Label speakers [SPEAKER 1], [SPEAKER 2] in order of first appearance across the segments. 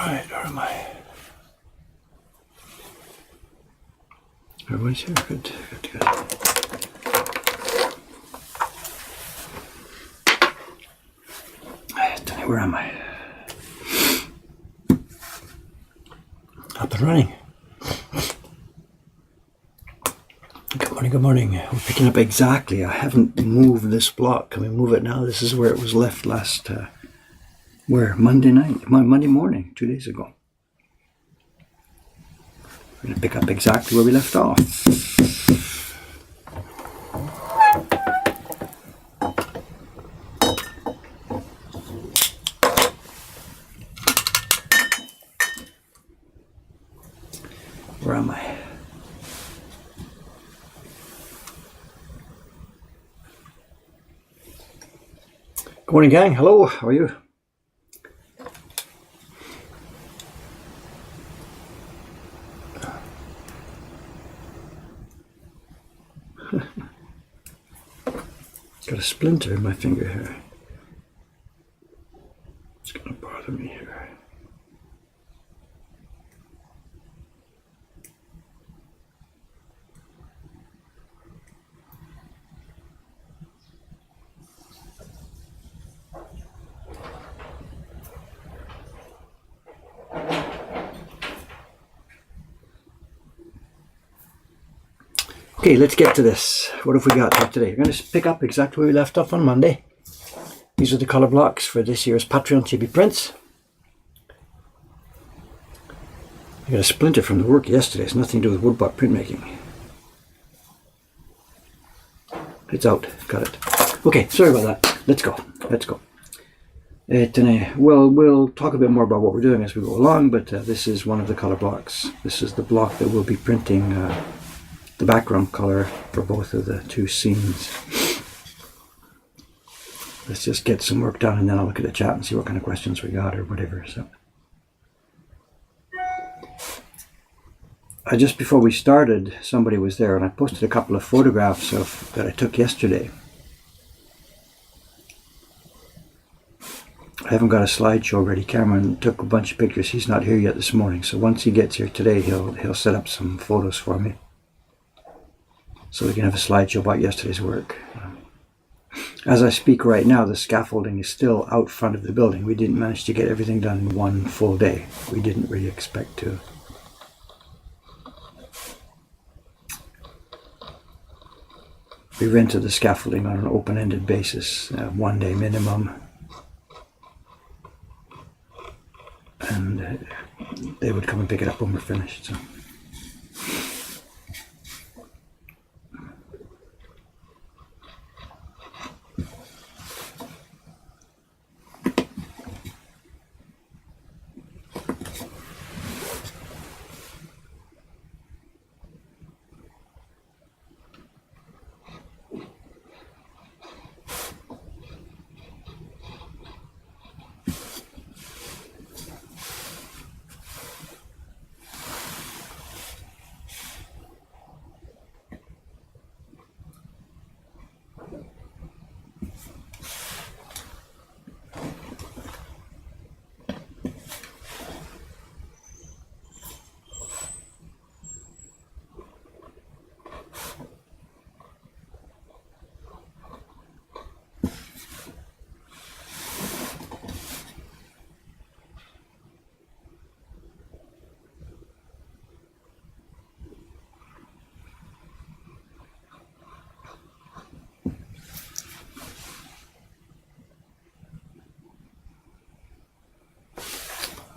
[SPEAKER 1] Alright, where am I? Everyone's here. Good. Where am I? Up and running. Good morning. We're picking up exactly. I haven't moved this block. Can we move it now? This is where it was left last, Monday morning, 2 days ago. We're going to pick up exactly where we left off. Where am I? Good morning, gang. Hello. How are you? Got a splinter in my finger here. It's going to bother me here. Okay, let's get to this. What have we got here today? We're going to pick up exactly where we left off on Monday. These are the colour blocks for this year's Patreon Chibi prints. I got a splinter from the work yesterday. It's nothing to do with woodblock printmaking. It's out. Got it. Okay, sorry about that. Let's go. We'll talk a bit more about what we're doing as we go along, but this is one of the colour blocks. This is the block that we'll be printing the background colour for both of the two scenes. Let's just get some work done and then I'll look at the chat and see what kind of questions we got or whatever. So, just before we started, somebody was there and I posted a couple of photographs that I took yesterday. I haven't got a slideshow ready. Cameron took a bunch of pictures. He's not here yet this morning, so once he gets here today, he'll set up some photos for me, so we can have a slideshow about yesterday's work. As I speak right now, the scaffolding is still out front of the building. We didn't manage to get everything done in one full day. We didn't really expect to. We rented the scaffolding on an open-ended basis, 1 day minimum. And they would come and pick it up when we're finished. So.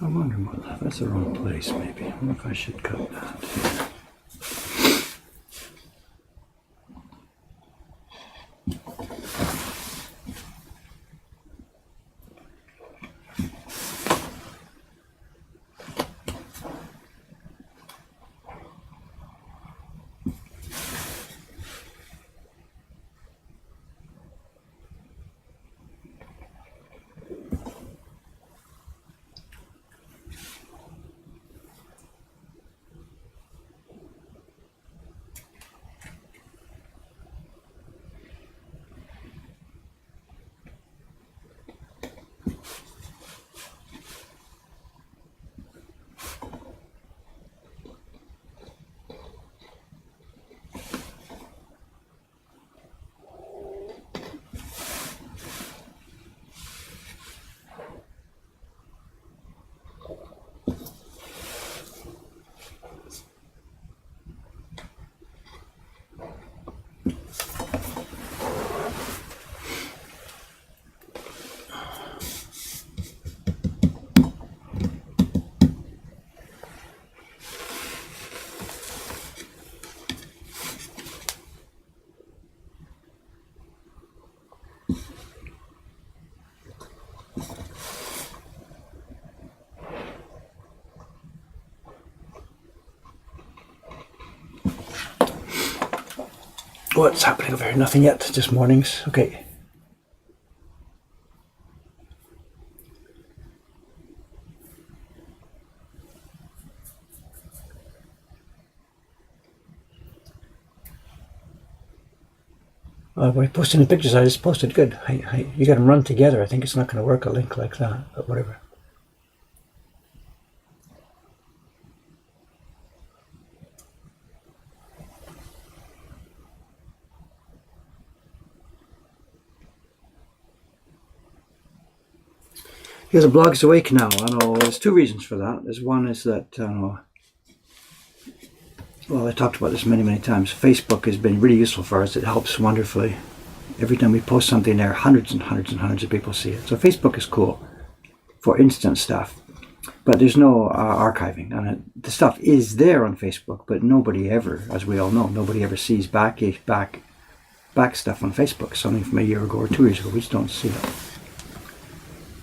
[SPEAKER 1] I wonder what that's the wrong place maybe. I wonder if I should cut that. What's happening over here? Nothing yet, just mornings. Okay. We're posting the pictures I just posted. Good. You got them run together. I think it's not going to work, a link like that, but whatever. Because the blog's awake now. I know there's two reasons for that. There's one is that, well, I talked about this many times. Facebook has been really useful for us. It helps wonderfully. Every time we post something there, hundreds of people see it. So Facebook is cool for instant stuff. But there's no archiving. And the stuff is there on Facebook, but nobody ever, as we all know, nobody ever sees back stuff on Facebook. Something from a year ago or 2 years ago, we just don't see it.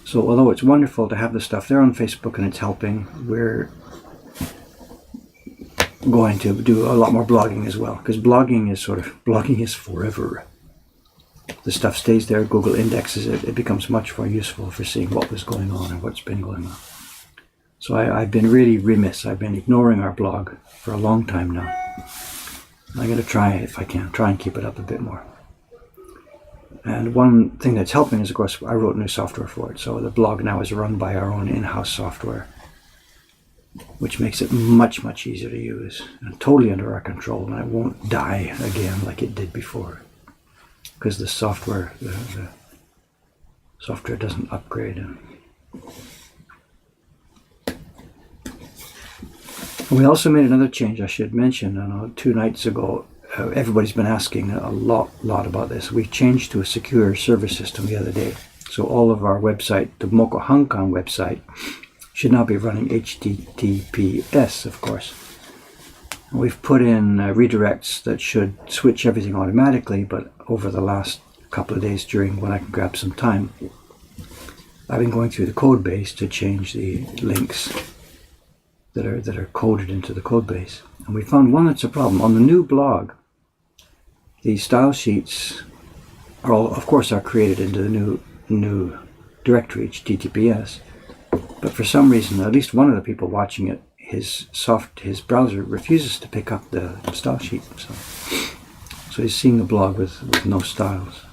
[SPEAKER 1] So although it's wonderful to have the stuff there on Facebook and it's helping, we're going to do a lot more blogging as well, because blogging is forever. The stuff stays there, Google indexes it, it becomes much more useful for seeing what was going on and what's been going on. So I've been really remiss. I've been ignoring our blog for a long time now. I'm going to try, if I can, try and keep it up a bit more. And one thing that's helping is, of course, I wrote new software for it. So the blog now is run by our own in-house software, which makes it much easier to use and totally under our control. And it won't die again like it did before, because the software doesn't upgrade. We also made another change I should mention. 2 nights ago, everybody's been asking a lot about this. We changed to a secure server system the other day. So all of our website, the Mocha Hong Kong website, should now be running HTTPS, of course. And we've put in redirects that should switch everything automatically, but over the last couple of days during when I can grab some time, I've been going through the code base to change the links that are coded into the code base. And we found one that's a problem. On the new blog, the style sheets are all, of course, are created into the new directory, HTTPS. But for some reason, at least one of the people watching it, his browser refuses to pick up the style sheet. So he's seeing the blog with no styles.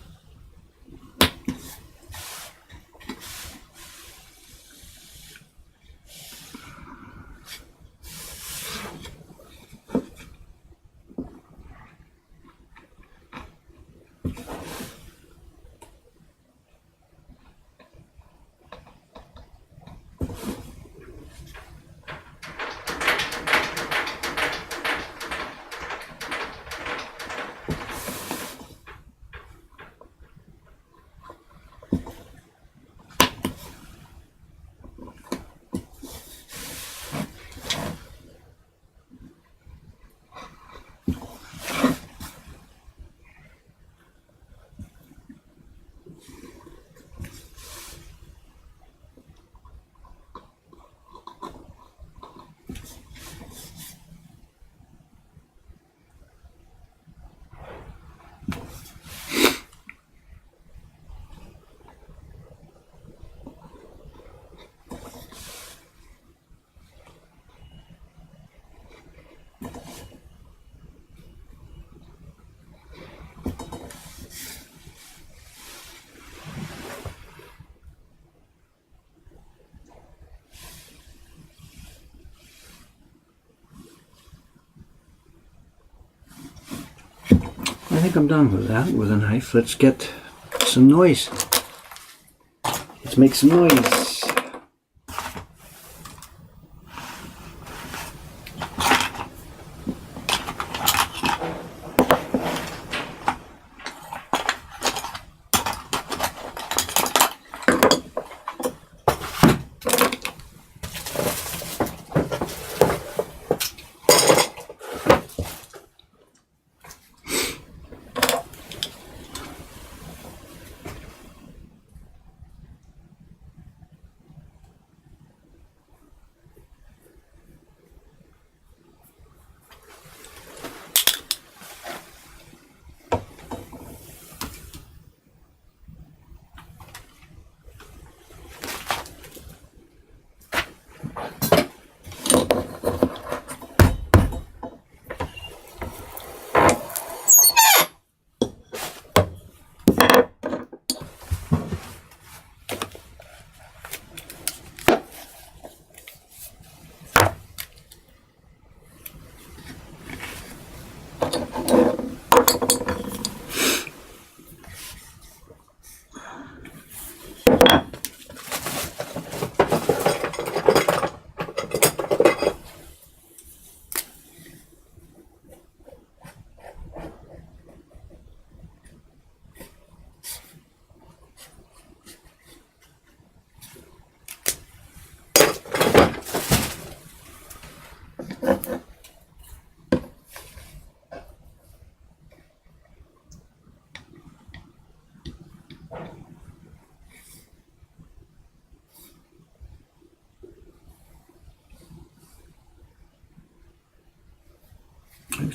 [SPEAKER 1] I think I'm done with that, with a knife. Let's get some noise. Let's make some noise.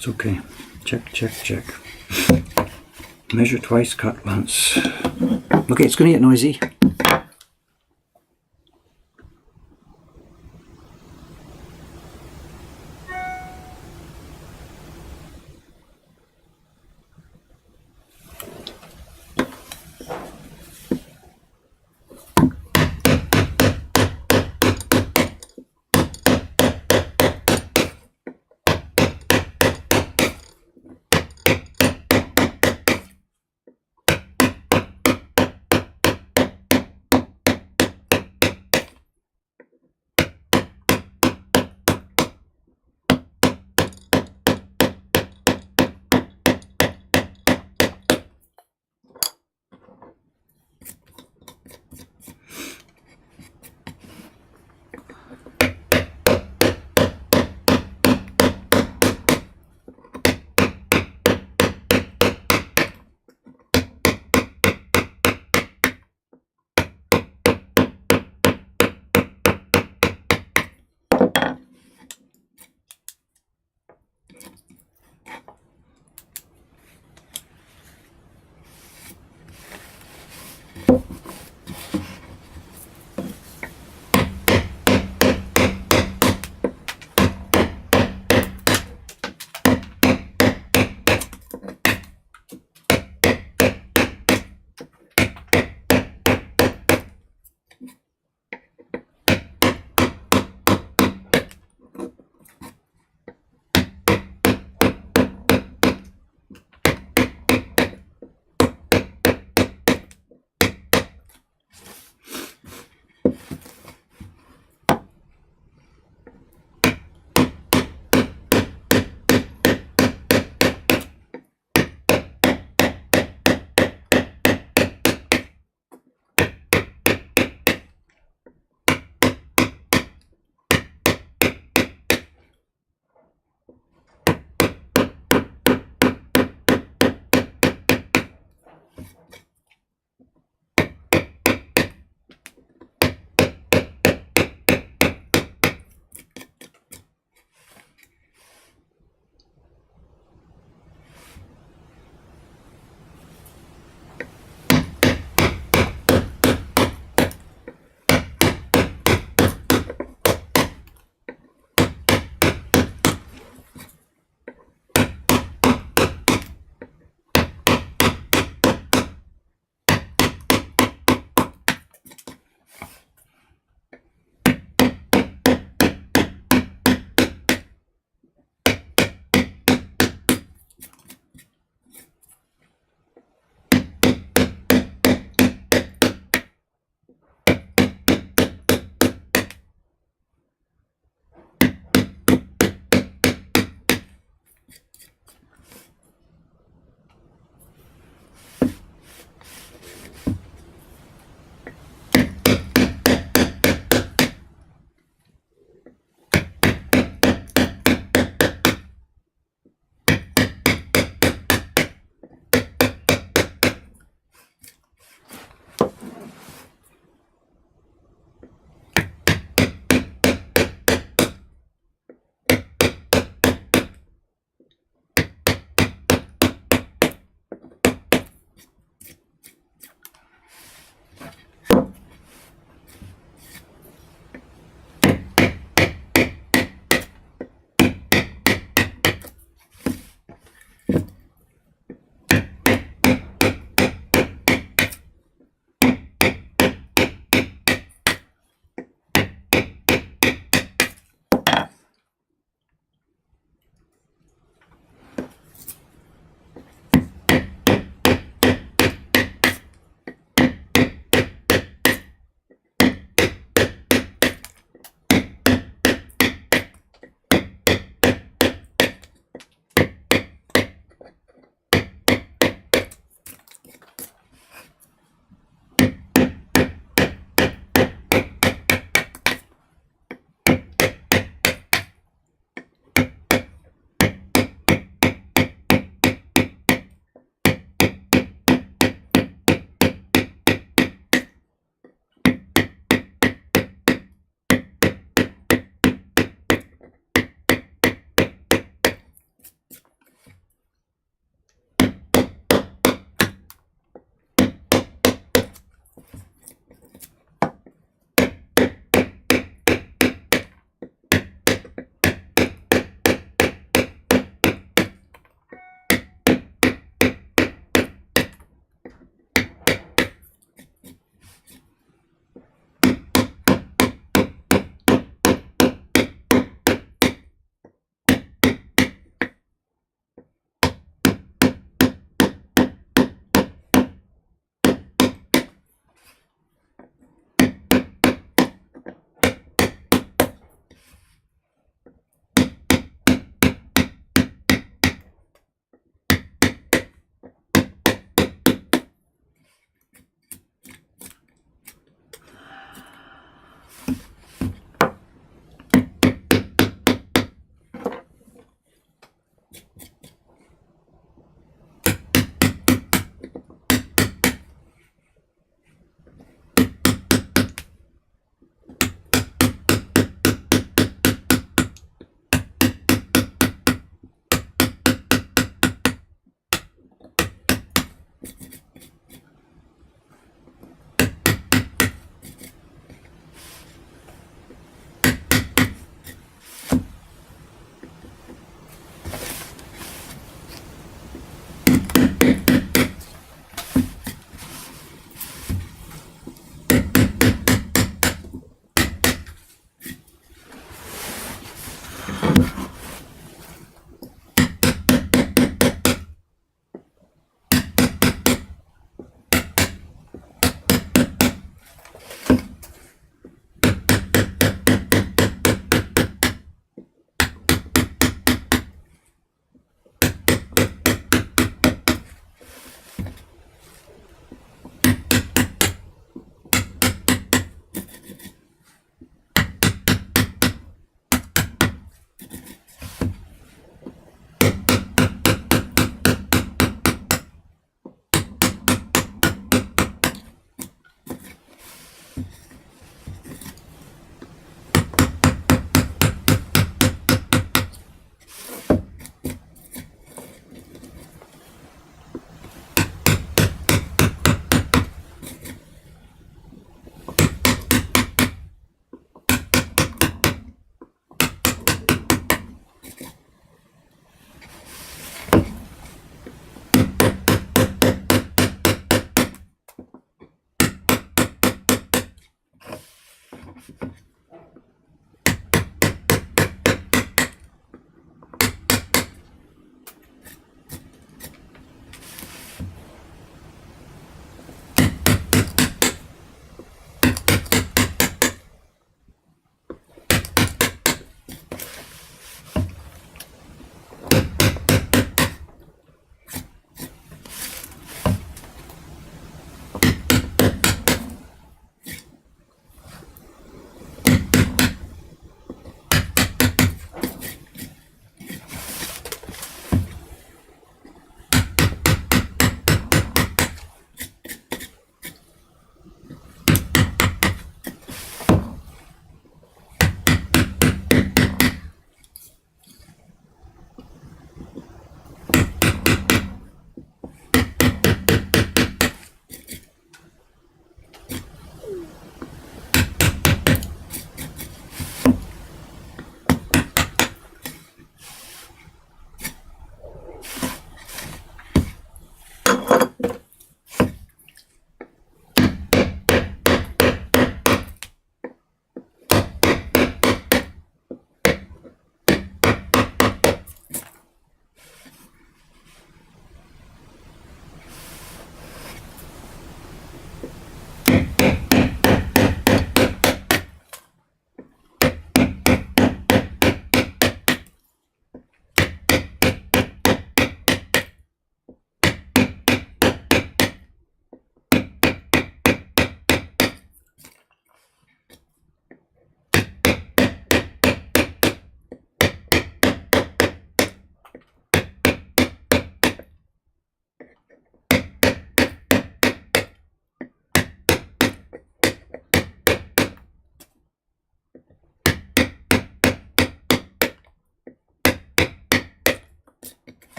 [SPEAKER 1] It's okay. Check, check, check. Measure twice, cut once. Okay, it's going to get noisy.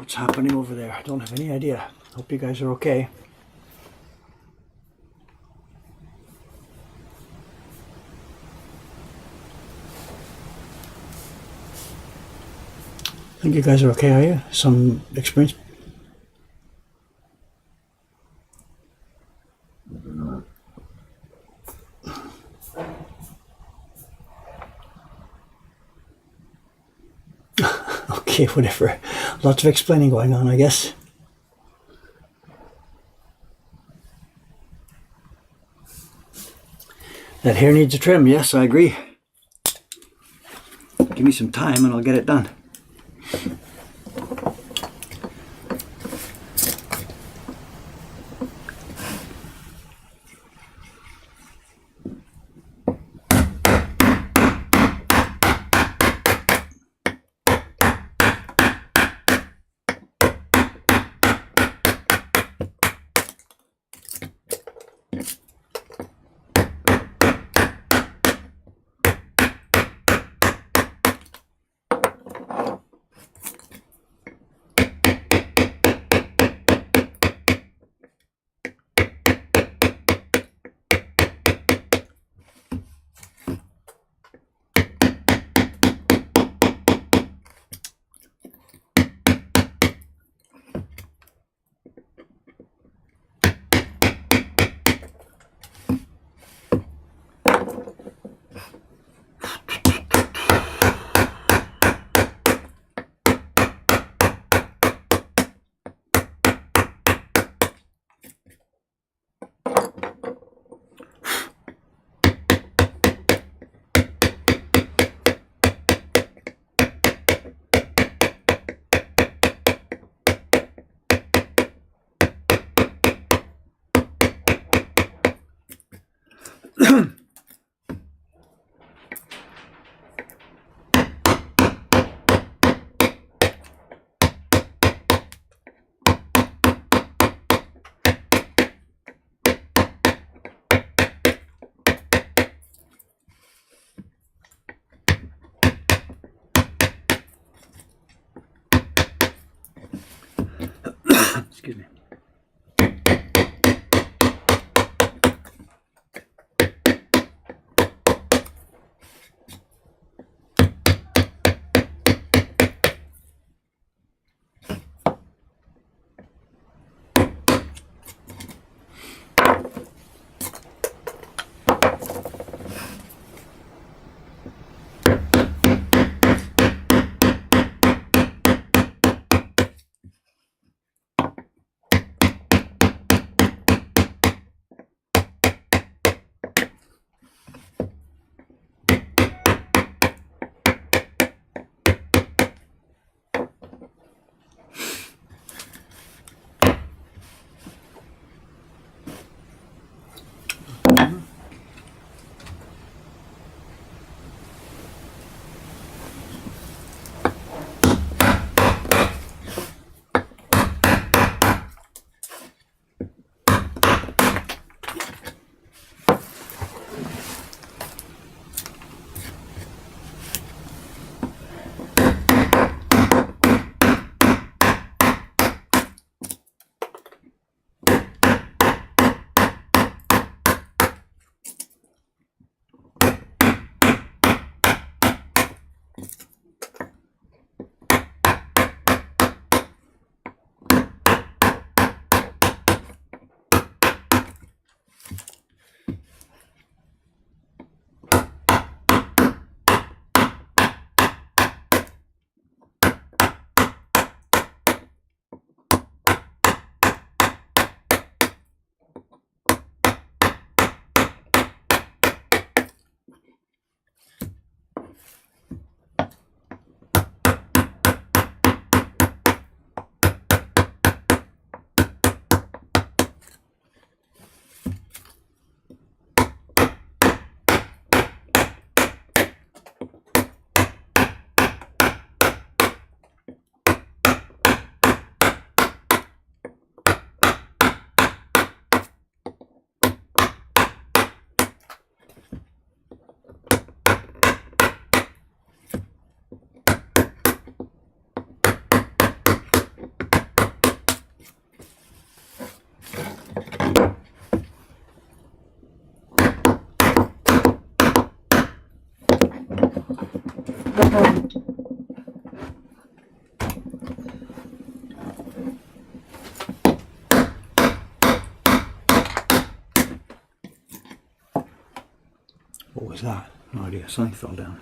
[SPEAKER 1] what's happening over there. I don't have any idea. Hope you guys are okay. I think you guys are okay, are you? Some experience? Okay, whatever. Lots of explaining going on, I guess. That hair needs a trim. Yes, I agree. Give me some time and I'll get it done. What was that? No idea. Something fell down.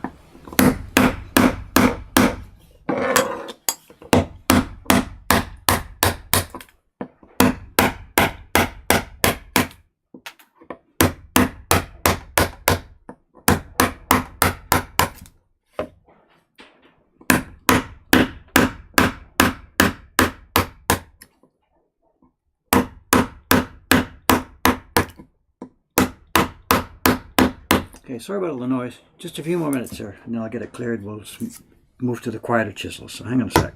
[SPEAKER 1] Okay, sorry about all the noise. Just a few more minutes here, and then I'll get it cleared. We'll move to the quieter chisels. So hang on a sec.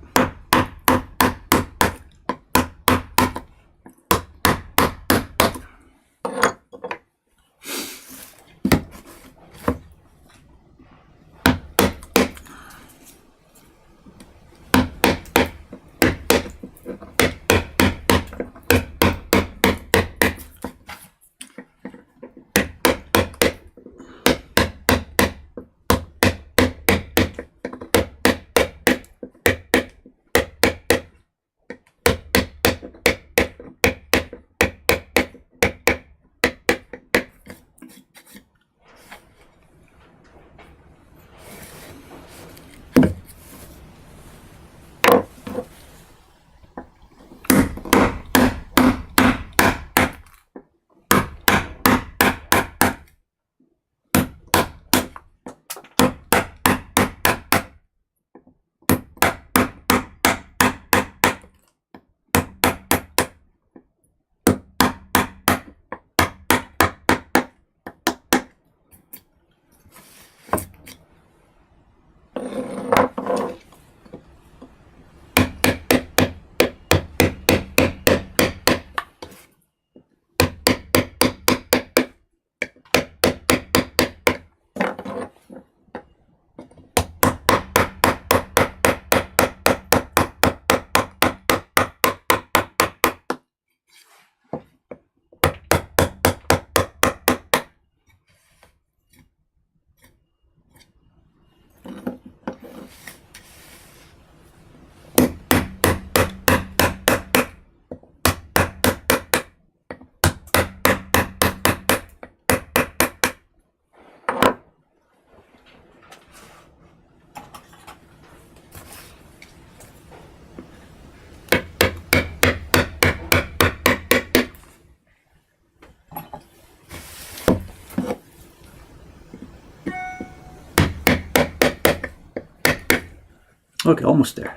[SPEAKER 1] Okay, almost there.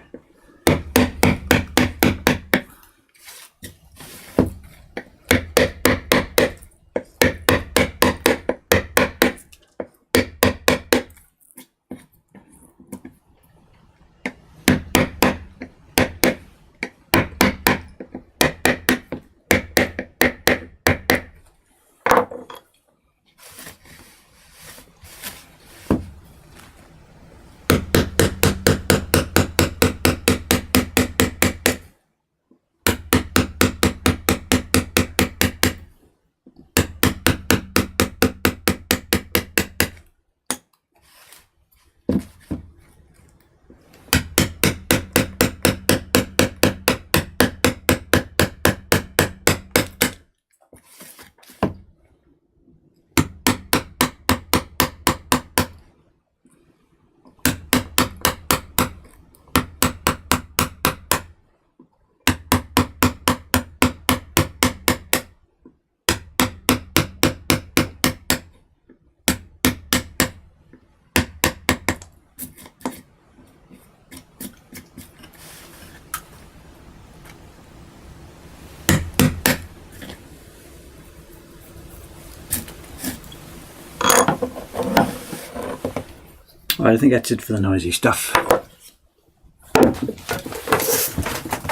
[SPEAKER 1] Alright, I think that's it for the noisy stuff.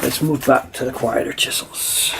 [SPEAKER 1] Let's move back to the quieter chisels.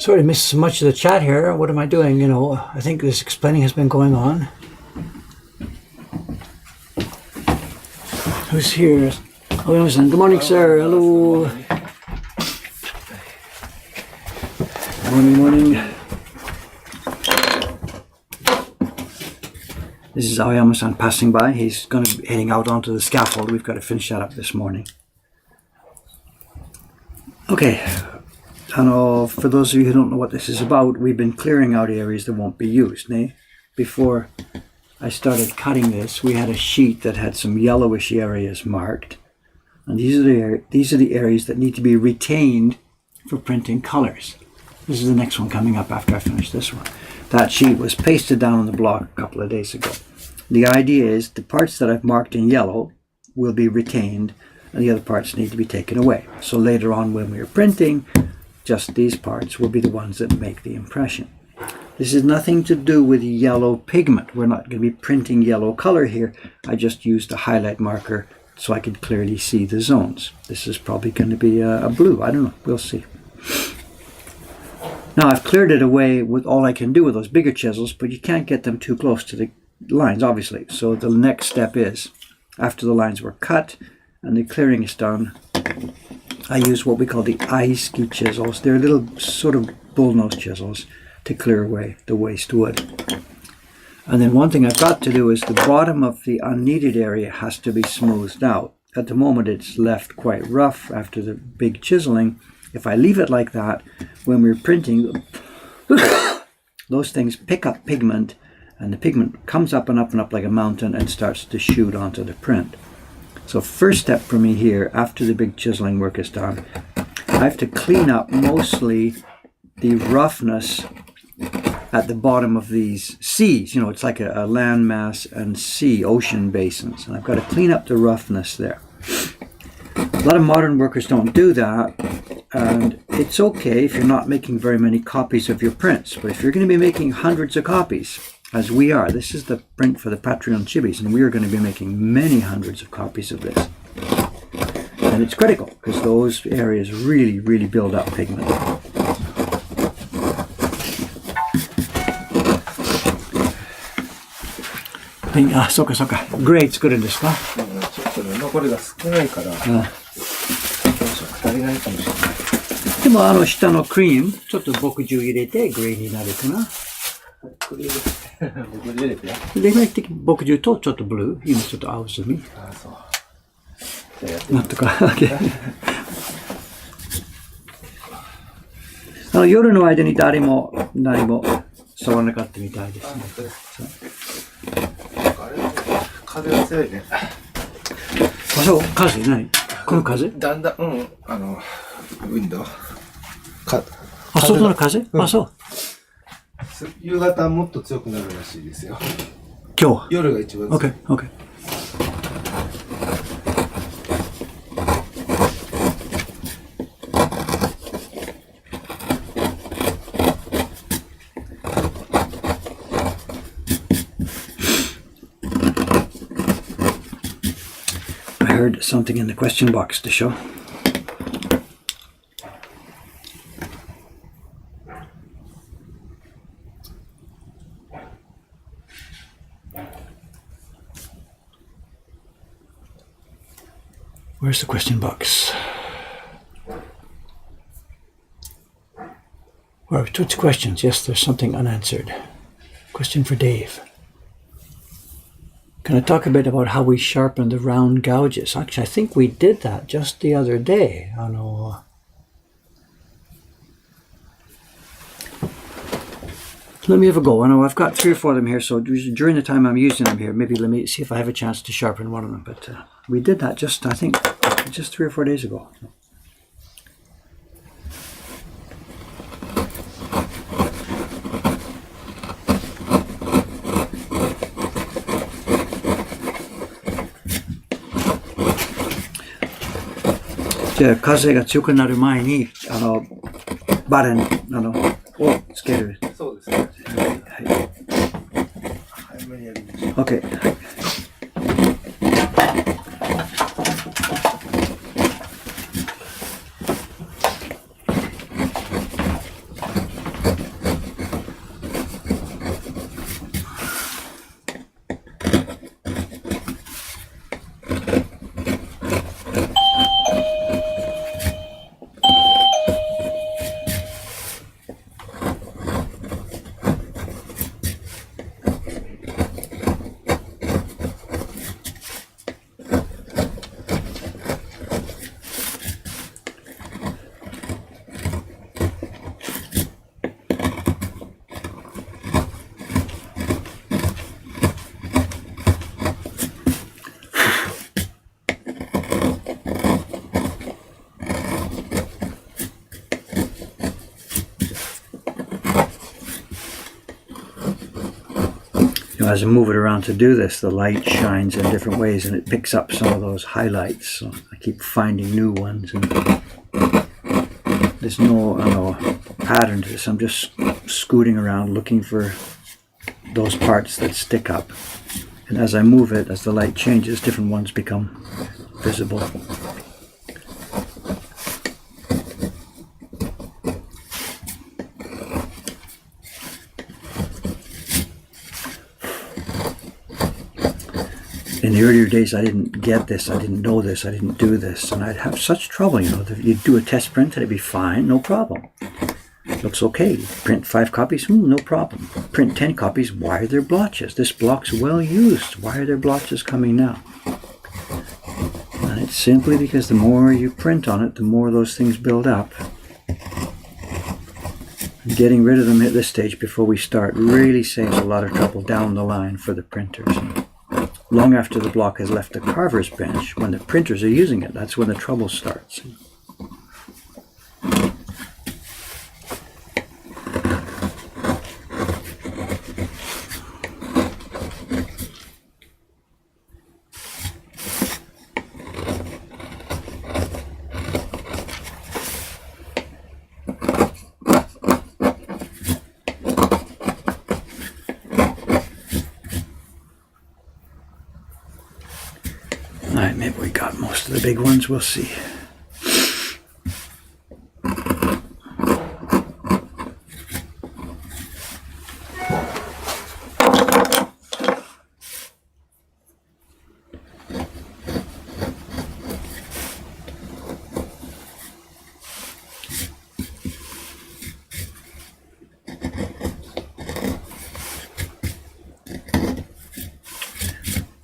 [SPEAKER 1] Sorry to miss so much of the chat here. What am I doing? You know, I think this explaining has been going on. Who's here? Oh, Emerson. Good morning, sir. Hello. Morning. This is Aoyama-san passing by. He's going to be heading out onto the scaffold. We've got to finish that up this morning. Okay. For those of you who don't know what this is about, we've been clearing out areas that won't be used. Before I started cutting this, we had a sheet that had some yellowish areas marked. And these are the areas that need to be retained for printing colors. This is the next one coming up after I finish this one. That sheet was pasted down on the block a couple of days ago. The idea is the parts that I've marked in yellow will be retained and the other parts need to be taken away. So later on when we're printing, just these parts will be the ones that make the impression. This is nothing to do with yellow pigment. We're not going to be printing yellow color here. I just used a highlight marker so I could clearly see the zones. This is probably going to be a blue. I don't know. We'll see. Now I've cleared it away with all I can do with those bigger chisels, but you can't get them too close to the lines, obviously. So the next step is, after the lines were cut and the clearing is done, I use what we call the Aiski chisels. They're little sort of bullnose chisels to clear away the waste wood. And then one thing I've got to do is the bottom of the unneeded area has to be smoothed out. At the moment it's left quite rough after the big chiseling. If I leave it like that, when we're printing, those things pick up pigment and the pigment comes up and up and up like a mountain and starts to shoot onto the print. So first step for me here, after the big chiseling work is done, I have to clean up mostly the roughness at the bottom of these seas. You know, it's like a landmass and sea, ocean basins. And I've got to clean up the roughness there. A lot of modern workers don't do that. And it's okay if you're not making very many copies of your prints. But if you're going to be making hundreds of copies, as we are, this is the print for the Patreon Chibis, and we are going to be making many hundreds of copies of this. And it's critical, because those areas really, really build up pigment. So grade 作るんですか？ちょっとね、残りが少ないから、足りないかもしれない。でも下のクリーム、ちょっと墨汁入れてグレーになるかな。クリーム、墨汁入れて。で、墨汁とちょっとブルー、今ちょっと青ずみ。ああ、そう。なんとか。夜の間に誰も何も触らなかったみたいですね。風が強いね。あ、そう、風何？この風？だんだん、ウィンドウ。あ、外の風？あ、そう。夕方もっと強くなるらしいですよ。今日？夜が一番強い。OK。I heard something in the question box to show. Where's the question box? Where are two questions? Yes, there's something unanswered. Question for Dave. Can I talk a bit about how we sharpen the round gouges? Actually, I think we did that just the other day. Let me have a go. I know I've got 3 or 4 of them here, so during the time I'm using them here, maybe let me see if I have a chance to sharpen one of them. But we did that just, I think, just 3 or 4 days ago.じゃあ風が強くなる前にバレンをつける。そうですね。はい。早めにやりましょう。OK。はい。Now, as I move it around to do this, the light shines in different ways and it picks up some of those highlights. So I keep finding new ones, and there's no pattern to this. I'm just scooting around looking for those parts that stick up. And as I move it, as the light changes, different ones become visible. In the earlier days, I didn't get this, I didn't know this, I didn't do this, and I'd have such trouble, You'd do a test print and it'd be fine, no problem. Looks okay. Print 5 copies, no problem. Print 10 copies, why are there blotches? This block's well used, why are there blotches coming now? And it's simply because the more you print on it, the more those things build up. And getting rid of them at this stage before we start really saves a lot of trouble down the line for the printers. Long after the block has left the carver's bench, when the printers are using it, that's when the trouble starts. Alright, maybe we got most of the big ones, we'll see.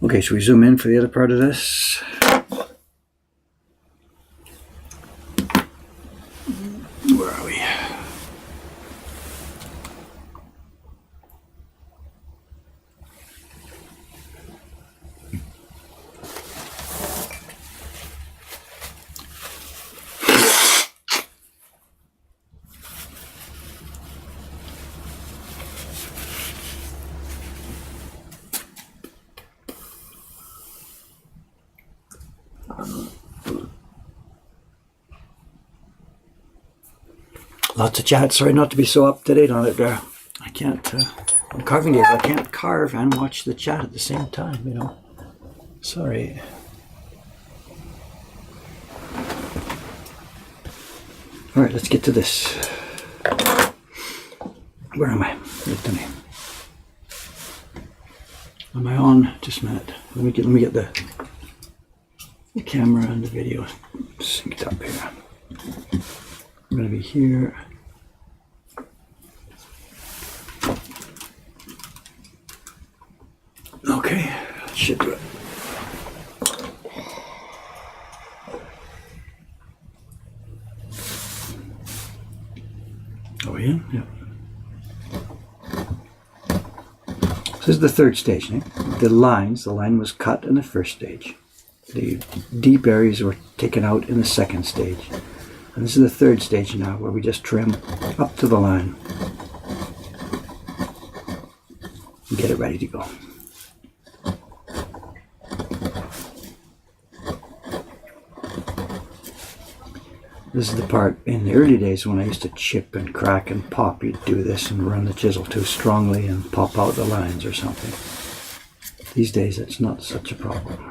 [SPEAKER 1] Okay, should we zoom in for the other part of this? Where are we? Lots of chat. Sorry not to be so up to date on it there. I can't, on carving days, I can't carve and watch the chat at the same time, Sorry. Alright, let's get to this. Where am I? Wait to me. Am I on? Just a minute. Let me get the camera and the video synced up here. I'm going to be here. Okay, that should do it. Oh yeah? Yeah. This is the third stage. The line was cut in the first stage. The deep areas were taken out in the second stage. And this is the third stage now, where we just trim up to the line and get it ready to go. This is the part in the early days when I used to chip and crack and pop. You'd do this and run the chisel too strongly and pop out the lines or something. These days it's not such a problem.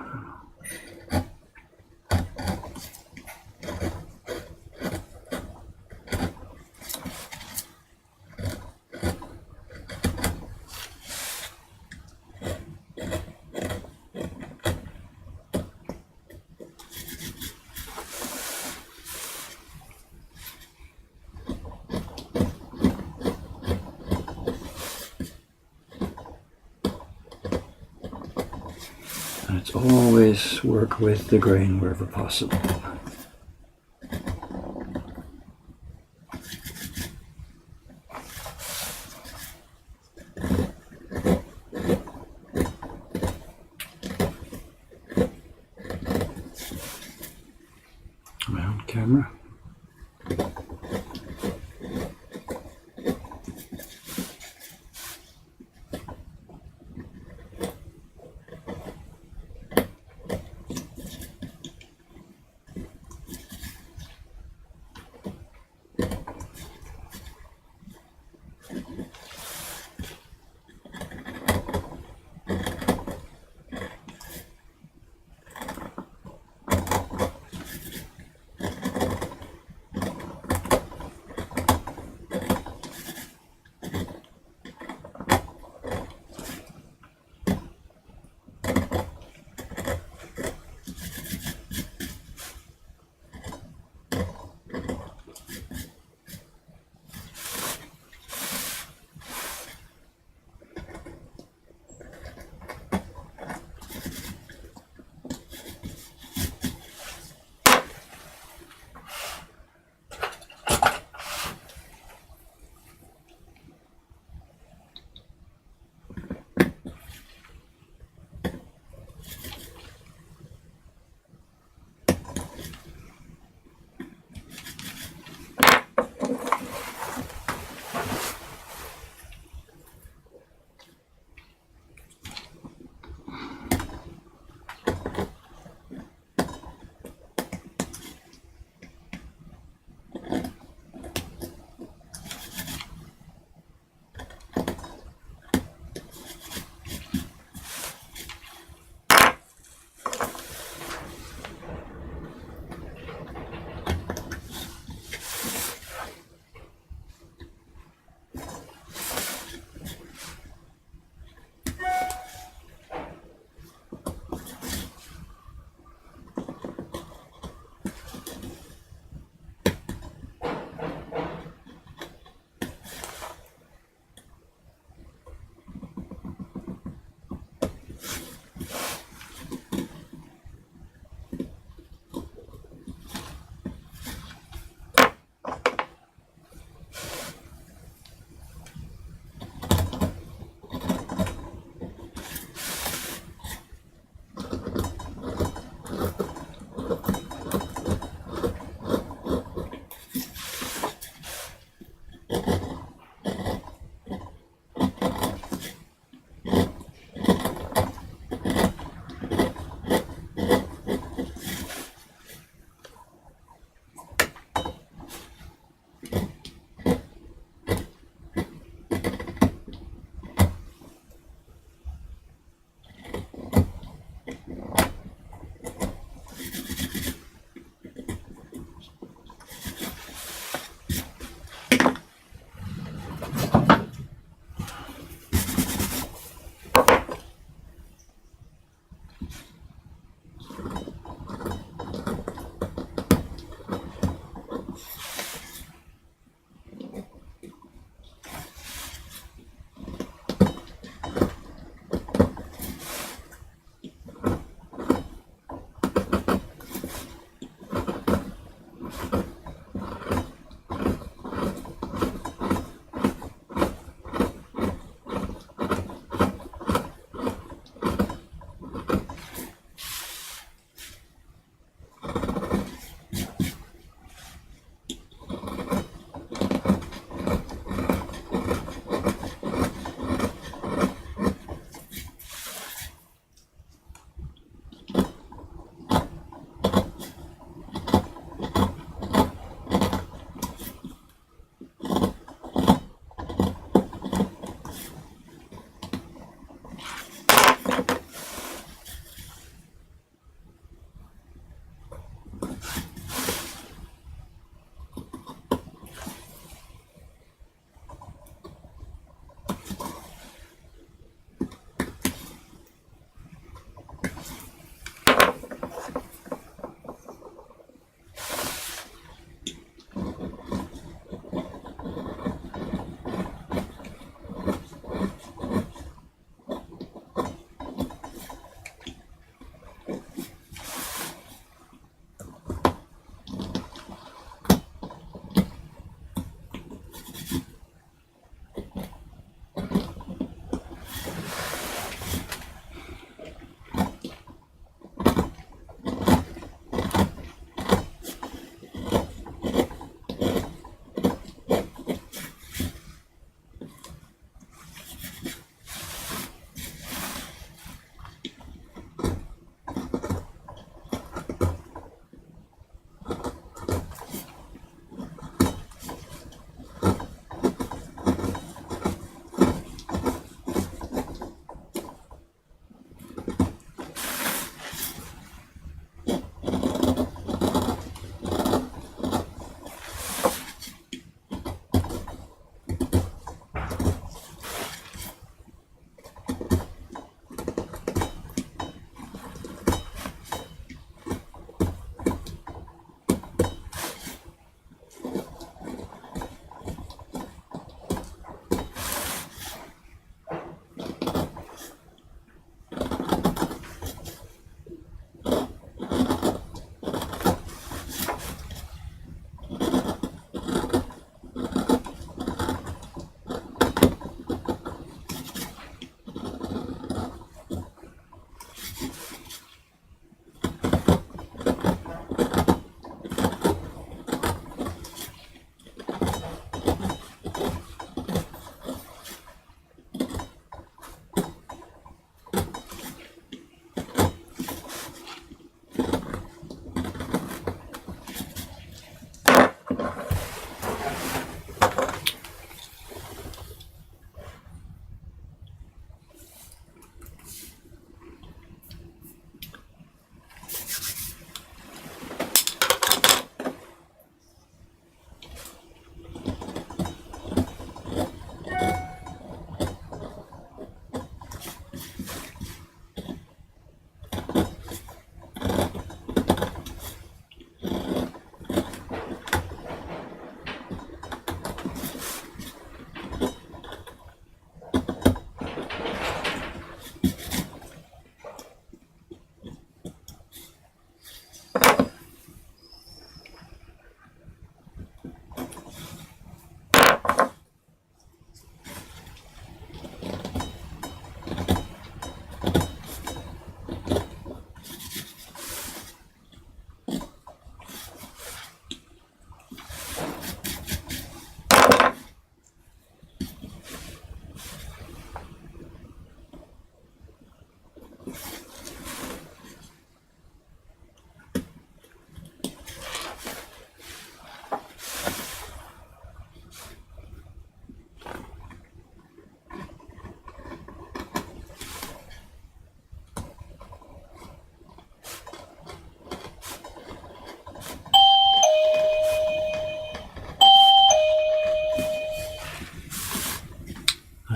[SPEAKER 1] And it's always work with the grain wherever possible. Around camera.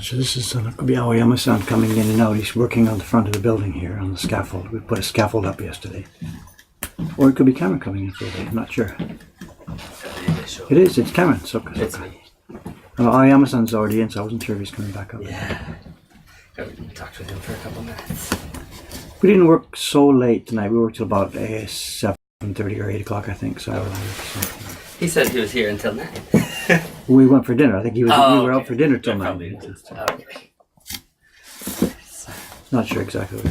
[SPEAKER 1] So this is Aoyama-san coming in and out. He's working on the front of the building here on the scaffold. We put a scaffold up yesterday. Or it could be Cameron coming in today. I'm not sure. It is. It's Cameron.
[SPEAKER 2] It's me.
[SPEAKER 1] Aoyama-san's already in, so I wasn't sure if he's coming back up.
[SPEAKER 2] Yeah. I talked with him for a couple minutes.
[SPEAKER 1] We didn't work so late tonight. We worked till about 7:30 or 8 o'clock, I think. So
[SPEAKER 2] He said he was here until 9.
[SPEAKER 1] we went for dinner. I think we were
[SPEAKER 2] okay.
[SPEAKER 1] out for dinner till
[SPEAKER 2] Yeah,
[SPEAKER 1] 9.
[SPEAKER 2] probably. Okay.
[SPEAKER 1] Not sure exactly.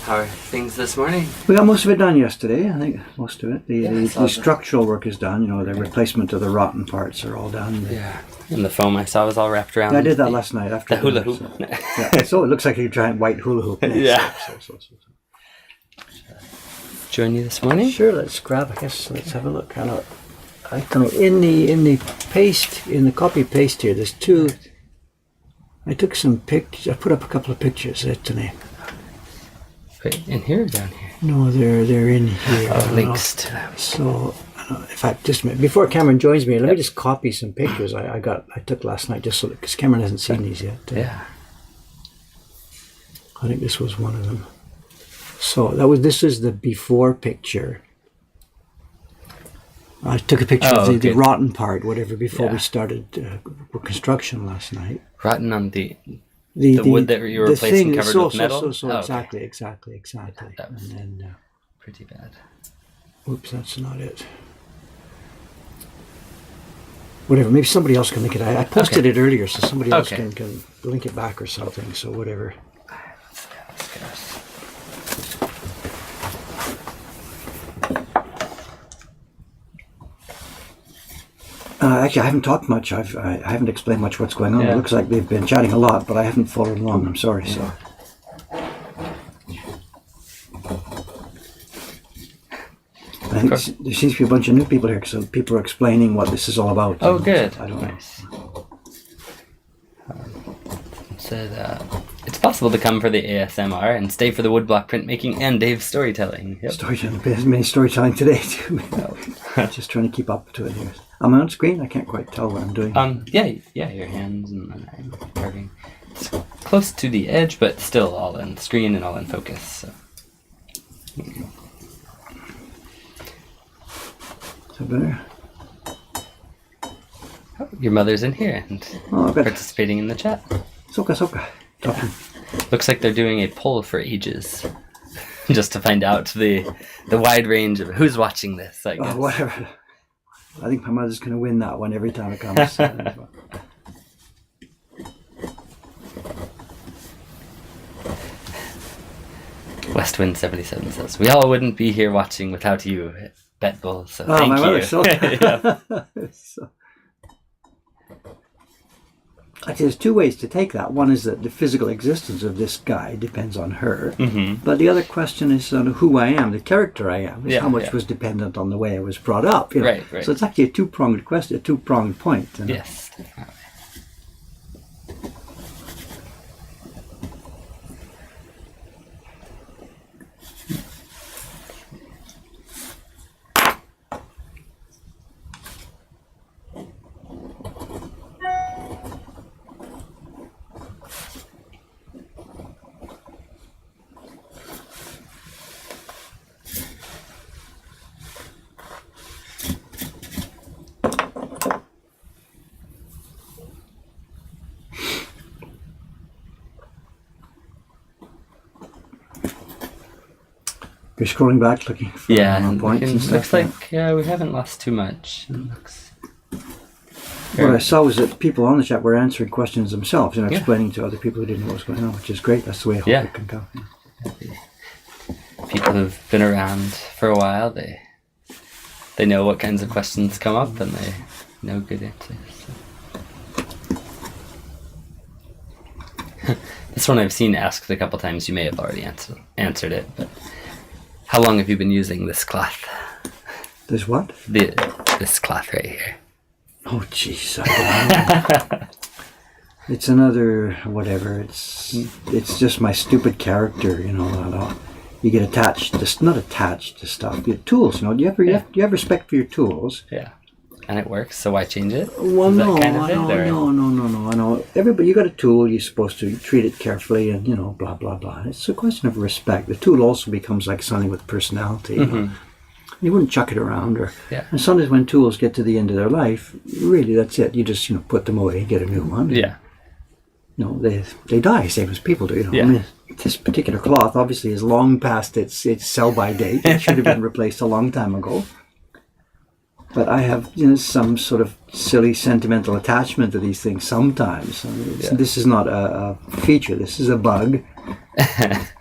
[SPEAKER 2] How are things this morning?
[SPEAKER 1] We got most of it done yesterday. I think most of it. The
[SPEAKER 2] the-
[SPEAKER 1] structural work is done. You know, the replacement of the rotten parts are all done.
[SPEAKER 2] Yeah. And the foam I saw was all wrapped around.
[SPEAKER 1] I did that last night after
[SPEAKER 2] The hula
[SPEAKER 1] dinner,
[SPEAKER 2] hoop.
[SPEAKER 1] So, yeah, so it looks like a giant white hula hoop.
[SPEAKER 2] Yeah.
[SPEAKER 1] So.
[SPEAKER 2] Join you this morning?
[SPEAKER 1] Sure, let's grab. I guess let's have a look. I don't know. In the paste, in the copy paste here, there's two. I took some pictures. I put up a couple of pictures today.
[SPEAKER 2] Wait, in here or down here?
[SPEAKER 1] No, they're in here.
[SPEAKER 2] Oh, links to them.
[SPEAKER 1] So, in fact, just a minute. Before Cameron joins me, let me just copy some pictures I took last night, just so because Cameron hasn't seen these yet.
[SPEAKER 2] Yeah.
[SPEAKER 1] I think this was one of them. So this is the before picture. I took a picture of the rotten part, whatever, before we started construction last night.
[SPEAKER 2] Rotten on the wood that you were replacing covered with metal?
[SPEAKER 1] Exactly.
[SPEAKER 2] That was
[SPEAKER 1] And then,
[SPEAKER 2] pretty bad.
[SPEAKER 1] oops, that's not it. Whatever, maybe somebody else can link it. I posted it earlier, so somebody else can link it back or something, so whatever.
[SPEAKER 2] Let's go.
[SPEAKER 1] Actually, I haven't talked much. I haven't explained much what's going on.
[SPEAKER 2] Yeah.
[SPEAKER 1] It looks like they've been chatting a lot, but I haven't followed along. I'm sorry. So. I think there seems to be a bunch of new people here, so people are explaining what this is all about.
[SPEAKER 2] Oh, good.
[SPEAKER 1] So I don't know.
[SPEAKER 2] Nice. Said it's possible to come for the ASMR and stay for the woodblock printmaking and Dave's storytelling. Yep.
[SPEAKER 1] Storytelling. There's many storytelling today too. Just trying to keep up to it here. Am I on screen? I can't quite tell what I'm doing.
[SPEAKER 2] Yeah, your hands and I'm carving. It's close to the edge, but still all in screen and all in focus. So.
[SPEAKER 1] Is that better?
[SPEAKER 2] Oh, your mother's in here and participating in the chat.
[SPEAKER 1] Soka. Talking.
[SPEAKER 2] Looks like they're doing a poll for ages, just to find out the wide range of who's watching this. I guess.
[SPEAKER 1] Whatever. I think my mother's going to win that one every time it comes.
[SPEAKER 2] Westwind 77 says, "We all wouldn't be here watching without you, Betbull. So thank
[SPEAKER 1] my
[SPEAKER 2] you."
[SPEAKER 1] mother, so.
[SPEAKER 2] Yeah.
[SPEAKER 1] So. There's two ways to take that. One is that the physical existence of this guy depends on her.
[SPEAKER 2] Mm-hmm.
[SPEAKER 1] But the other question is on who I am, the character I am, is how much was dependent on the way I was brought up. You know?
[SPEAKER 2] Right.
[SPEAKER 1] So it's actually a two-pronged question, a two-pronged point. You know?
[SPEAKER 2] Yes, definitely.
[SPEAKER 1] You're scrolling back looking for more points and stuff.
[SPEAKER 2] Looks like we haven't lost too much.
[SPEAKER 1] What I saw was that people on the chat were answering questions themselves and explaining to other people who didn't know what was going on, which is great. That's the way I hope it can go.
[SPEAKER 2] People who've been around for a while, they know what kinds of questions come up and they know good answers. So. This one I've seen asked a couple times. You may have already answered it, but how long have you been using this cloth?
[SPEAKER 1] This what?
[SPEAKER 2] This cloth right here.
[SPEAKER 1] Oh, jeez. I don't know. It's another whatever. It's just my stupid character, you know. You get attached, not attached to stuff. You have tools, you know. Do you have respect for your tools?
[SPEAKER 2] Yeah. and it works, so why change it?
[SPEAKER 1] Well,
[SPEAKER 2] Is that
[SPEAKER 1] no,
[SPEAKER 2] kind of it,
[SPEAKER 1] no,
[SPEAKER 2] or-
[SPEAKER 1] no. I know. Everybody, you got a tool. You're supposed to treat it carefully, and blah blah blah. It's a question of respect. The tool also becomes like something with personality. You wouldn't chuck it around, or.
[SPEAKER 2] Yeah.
[SPEAKER 1] And sometimes when tools get to the end of their life, really, that's it. You just put them away, get a new one.
[SPEAKER 2] Yeah.
[SPEAKER 1] They die, same as people do.
[SPEAKER 2] Yeah.
[SPEAKER 1] I mean, this particular cloth obviously is long past its sell-by date. It should have been replaced a long time ago. But I have some sort of silly sentimental attachment to these things sometimes. I mean, this is not a feature. This is a bug.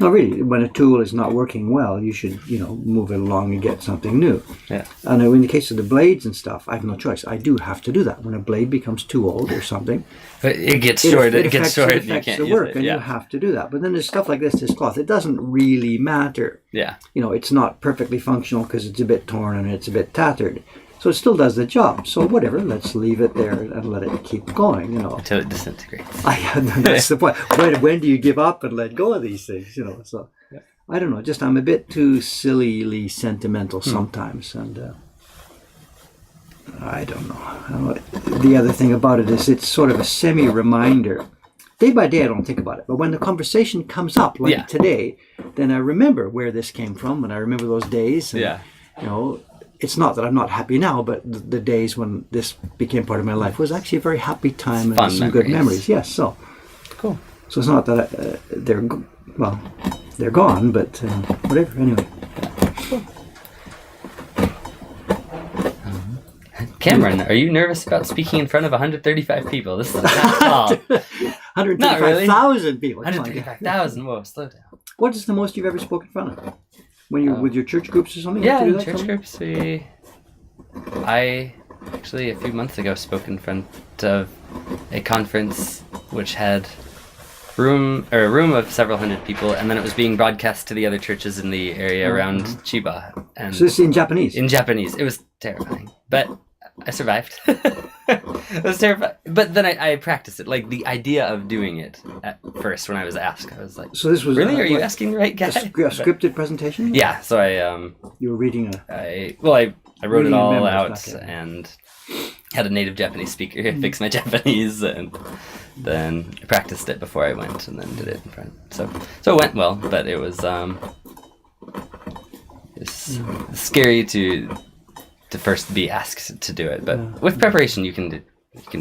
[SPEAKER 1] No, really. When a tool is not working well, you should move it along and get something new.
[SPEAKER 2] Yeah.
[SPEAKER 1] And in the case of the blades and stuff, I have no choice. I do have to do that. When a blade becomes too old or something,
[SPEAKER 2] But it gets short. It gets short.
[SPEAKER 1] It
[SPEAKER 2] And you
[SPEAKER 1] affects
[SPEAKER 2] can't
[SPEAKER 1] the
[SPEAKER 2] use
[SPEAKER 1] work,
[SPEAKER 2] it.
[SPEAKER 1] and
[SPEAKER 2] Yeah.
[SPEAKER 1] you have to do that. But then there's stuff like this cloth. It doesn't really matter.
[SPEAKER 2] Yeah.
[SPEAKER 1] It's not perfectly functional because it's a bit torn and it's a bit tattered. So it still does the job. So whatever, let's leave it there and let it keep going.
[SPEAKER 2] Until it disintegrates.
[SPEAKER 1] That's the point. When do you give up and let go of these things? So I don't know. Just I'm a bit too sillily sentimental sometimes, and I don't know. The other thing about it is it's sort of a semi-reminder. Day by day, I don't think about it, but when the conversation comes up, like today, then I remember where this came from, and I remember those days. And, it's not that I'm not happy now, but the days when this became part of my life was actually a very happy time and some good memories. Yes, so
[SPEAKER 2] cool.
[SPEAKER 1] So it's not that they're gone, but whatever. Anyway,
[SPEAKER 2] Cameron, are you nervous about speaking in front of 135 people? This is a tough call.
[SPEAKER 1] 135,000 people.
[SPEAKER 2] 135,000. Whoa, slow down.
[SPEAKER 1] What is the most you've ever spoken in front of? When you're with your church groups or something?
[SPEAKER 2] Yeah,
[SPEAKER 1] You do
[SPEAKER 2] in
[SPEAKER 1] that
[SPEAKER 2] church
[SPEAKER 1] something?
[SPEAKER 2] groups, I actually a few months ago spoke in front of a conference which had a room of several hundred people, and then it was being broadcast to the other churches in the area around Chiba. And
[SPEAKER 1] So this is in Japanese?
[SPEAKER 2] in Japanese. It was terrifying, but I survived. It was terrifying, but then I practiced it. Like the idea of doing it at first when I was asked, I was like,
[SPEAKER 1] So this was
[SPEAKER 2] "Really? Are you asking the right guy?"
[SPEAKER 1] a scripted presentation?
[SPEAKER 2] Yeah. So
[SPEAKER 1] You were reading
[SPEAKER 2] I wrote
[SPEAKER 1] Reading
[SPEAKER 2] it all
[SPEAKER 1] memos,
[SPEAKER 2] out
[SPEAKER 1] okay.
[SPEAKER 2] and had a native Japanese speaker fix my Japanese, and then I practiced it before I went, and then did it in front. So it went well, but it was it's scary to first be asked to do it. But with preparation, you can do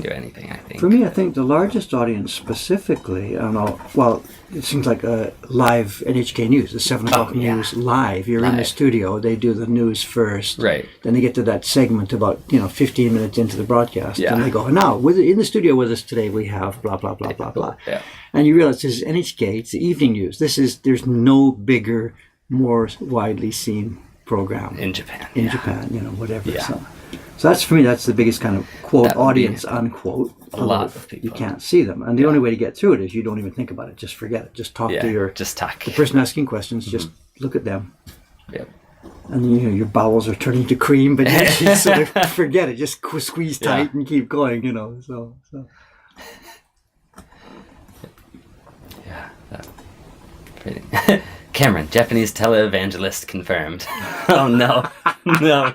[SPEAKER 2] anything, I think.
[SPEAKER 1] For me, I think the largest audience specifically, I don't know, well, it seems like a live NHK News, the 7 o'clock news live. You're in the
[SPEAKER 2] Live.
[SPEAKER 1] studio, they do the news first.
[SPEAKER 2] Right.
[SPEAKER 1] Then they get to that segment about, 15 minutes into the broadcast.
[SPEAKER 2] Yeah.
[SPEAKER 1] And they go, now, in the studio with us today, we have blah, blah, blah, blah, blah.
[SPEAKER 2] Yeah.
[SPEAKER 1] And you realize this is NHK, it's the evening news. There's no bigger, more widely seen program.
[SPEAKER 2] In Japan.
[SPEAKER 1] In Japan, whatever.
[SPEAKER 2] Yeah.
[SPEAKER 1] So that's, for me, that's the biggest kind of quote
[SPEAKER 2] That would be
[SPEAKER 1] audience, unquote.
[SPEAKER 2] a lot of people.
[SPEAKER 1] You can't see them. And the only way to get through it is you don't even think about it. Just forget it. Just talk to your
[SPEAKER 2] just talk.
[SPEAKER 1] the person asking questions. Just look at them.
[SPEAKER 2] Yep.
[SPEAKER 1] And your bowels are turning to cream, but you sort of forget it. Just squeeze tight and keep going, So.
[SPEAKER 2] Yeah. Pretty. Cameron, Japanese televangelist confirmed. Oh no. No.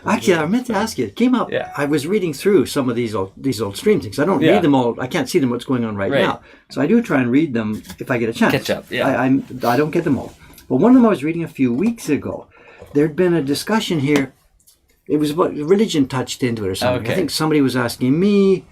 [SPEAKER 1] Actually, I meant to ask you. It came up.
[SPEAKER 2] Yeah.
[SPEAKER 1] I was reading through some of these old stream things. I don't read them all. I can't see them. What's going on right now? So I do try and read them if I get a chance.
[SPEAKER 2] Catch up. Yeah.
[SPEAKER 1] I don't get them all. But one of them I was reading a few weeks ago. There'd been a discussion here. It was about religion touched into it or something.
[SPEAKER 2] Okay.
[SPEAKER 1] I think somebody was asking me.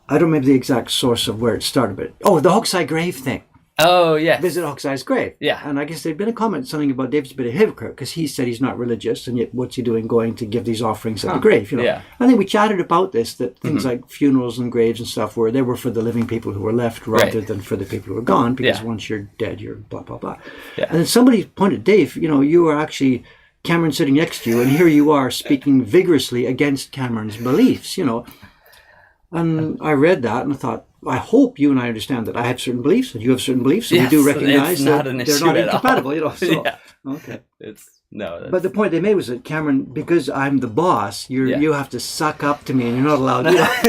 [SPEAKER 1] I don't remember the exact source of where it started, but the Hokusai grave thing.
[SPEAKER 2] Oh yeah.
[SPEAKER 1] Visit Hokusai's grave.
[SPEAKER 2] Yeah.
[SPEAKER 1] And I guess there'd been a comment, something about David's a bit of a hypocrite because he said he's not religious, and yet what's he doing going to give these offerings at the grave?
[SPEAKER 2] Yeah.
[SPEAKER 1] I think we chatted about this, that things like funerals and graves and stuff they were for the living people who were left rather than for the people who are gone, because once you're dead, you're blah, blah, blah.
[SPEAKER 2] Yeah.
[SPEAKER 1] And then somebody pointed, Dave, you were actually Cameron sitting next to you, and here you are speaking vigorously against Cameron's beliefs, And I read that and I thought, I hope you and I understand that I have certain beliefs and you have certain beliefs, and we do recognize
[SPEAKER 2] it's not
[SPEAKER 1] that
[SPEAKER 2] an
[SPEAKER 1] they're
[SPEAKER 2] issue
[SPEAKER 1] not
[SPEAKER 2] at all.
[SPEAKER 1] incompatible, So,
[SPEAKER 2] Yeah.
[SPEAKER 1] okay.
[SPEAKER 2] But
[SPEAKER 1] the point they made was that Cameron, because I'm the boss, you have to suck up to me, and you're not allowed.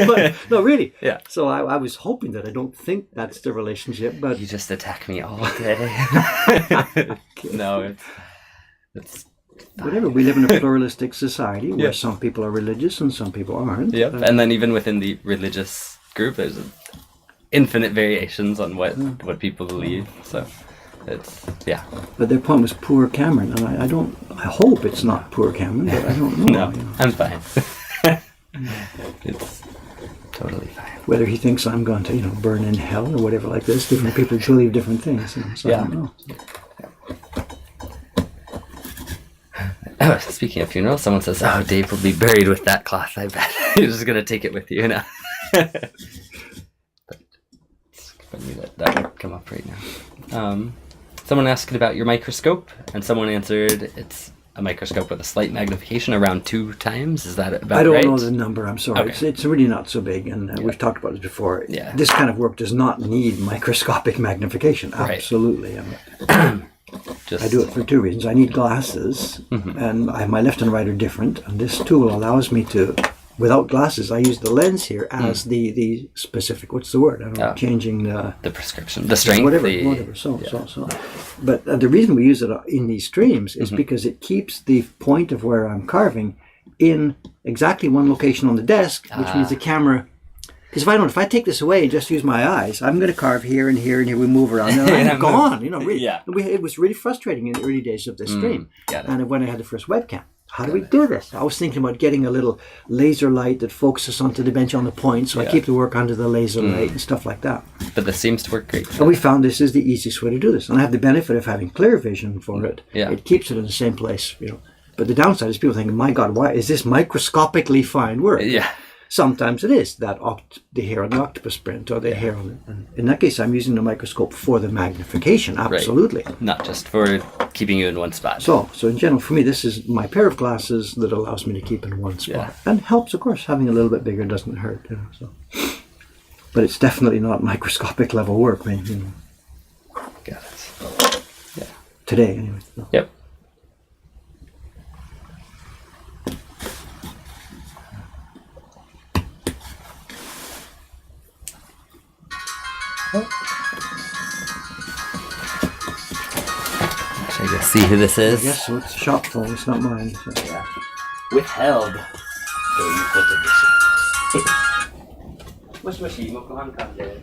[SPEAKER 1] But, no, really.
[SPEAKER 2] Yeah.
[SPEAKER 1] So I was hoping that I don't think that's the relationship, but
[SPEAKER 2] you just attack me all day. No, it's
[SPEAKER 1] whatever. We live in a pluralistic society where
[SPEAKER 2] Yeah.
[SPEAKER 1] some people are religious and some people aren't.
[SPEAKER 2] Yep. And then even within the religious group, there's infinite variations on what people believe. So it's
[SPEAKER 1] But their point was poor Cameron, and I hope it's not poor Cameron, but I don't know.
[SPEAKER 2] no, I'm fine. It's totally fine.
[SPEAKER 1] Whether he thinks I'm going to, burn in hell or whatever like this. Different people believe different things. So I don't know.
[SPEAKER 2] Oh, speaking of funerals, someone says, "Oh, Dave will be buried with that cloth. I bet you're just gonna take it with you now." But it's funny that would come up right now. Someone asked about your microscope, and someone answered, "It's a microscope with a slight magnification, around 2 times." Is that about right?
[SPEAKER 1] I don't know the number. I'm sorry.
[SPEAKER 2] Okay.
[SPEAKER 1] It's really not so big, and we've talked about this before.
[SPEAKER 2] Yeah.
[SPEAKER 1] This kind of work does not need microscopic magnification.
[SPEAKER 2] Right.
[SPEAKER 1] Absolutely.
[SPEAKER 2] Just,
[SPEAKER 1] I do it for 2 reasons. I need glasses, and my left and right are different. And this tool allows me to, without glasses, I use the lens here as the specific. What's the word? I don't know. Changing
[SPEAKER 2] the prescription, the strength,
[SPEAKER 1] whatever. So. But the reason we use it in these streams is because it keeps the point of where I'm carving in exactly one location on the desk, which means the camera. Because if I take this away and just use my eyes, I'm going to carve here and here and here. We move around, and I'm gone. Really.
[SPEAKER 2] Yeah.
[SPEAKER 1] It was really frustrating in the early days of this stream.
[SPEAKER 2] Got it.
[SPEAKER 1] And when I had the first webcam, how do we do this? I was thinking about getting a little laser light that focuses onto the bench on the point, so I keep the work under the laser light and stuff like that.
[SPEAKER 2] But this seems to work great.
[SPEAKER 1] And we found this is the easiest way to do this, and I have the benefit of having clear vision for it.
[SPEAKER 2] Yeah.
[SPEAKER 1] It keeps it in the same place, But the downside is people thinking, "My God, why is this microscopically fine work?"
[SPEAKER 2] Yeah.
[SPEAKER 1] Sometimes it is the hair on the octopus print or the hair on it. And in that case, I'm using the microscope for the magnification. Absolutely.
[SPEAKER 2] Not just for keeping you in one spot.
[SPEAKER 1] So in general, for me, this is my pair of glasses that allows me to keep in one spot, and helps, of course. Having a little bit bigger doesn't hurt. So. But it's definitely not microscopic level work, man.
[SPEAKER 2] Got it. Yeah.
[SPEAKER 1] Today, anyway. No.
[SPEAKER 2] Yep. Should I go see who this is?
[SPEAKER 1] I guess so. It's a shop phone. It's not mine. So.
[SPEAKER 2] Yeah. Withheld. ということでしょう。もしもし、木版館で。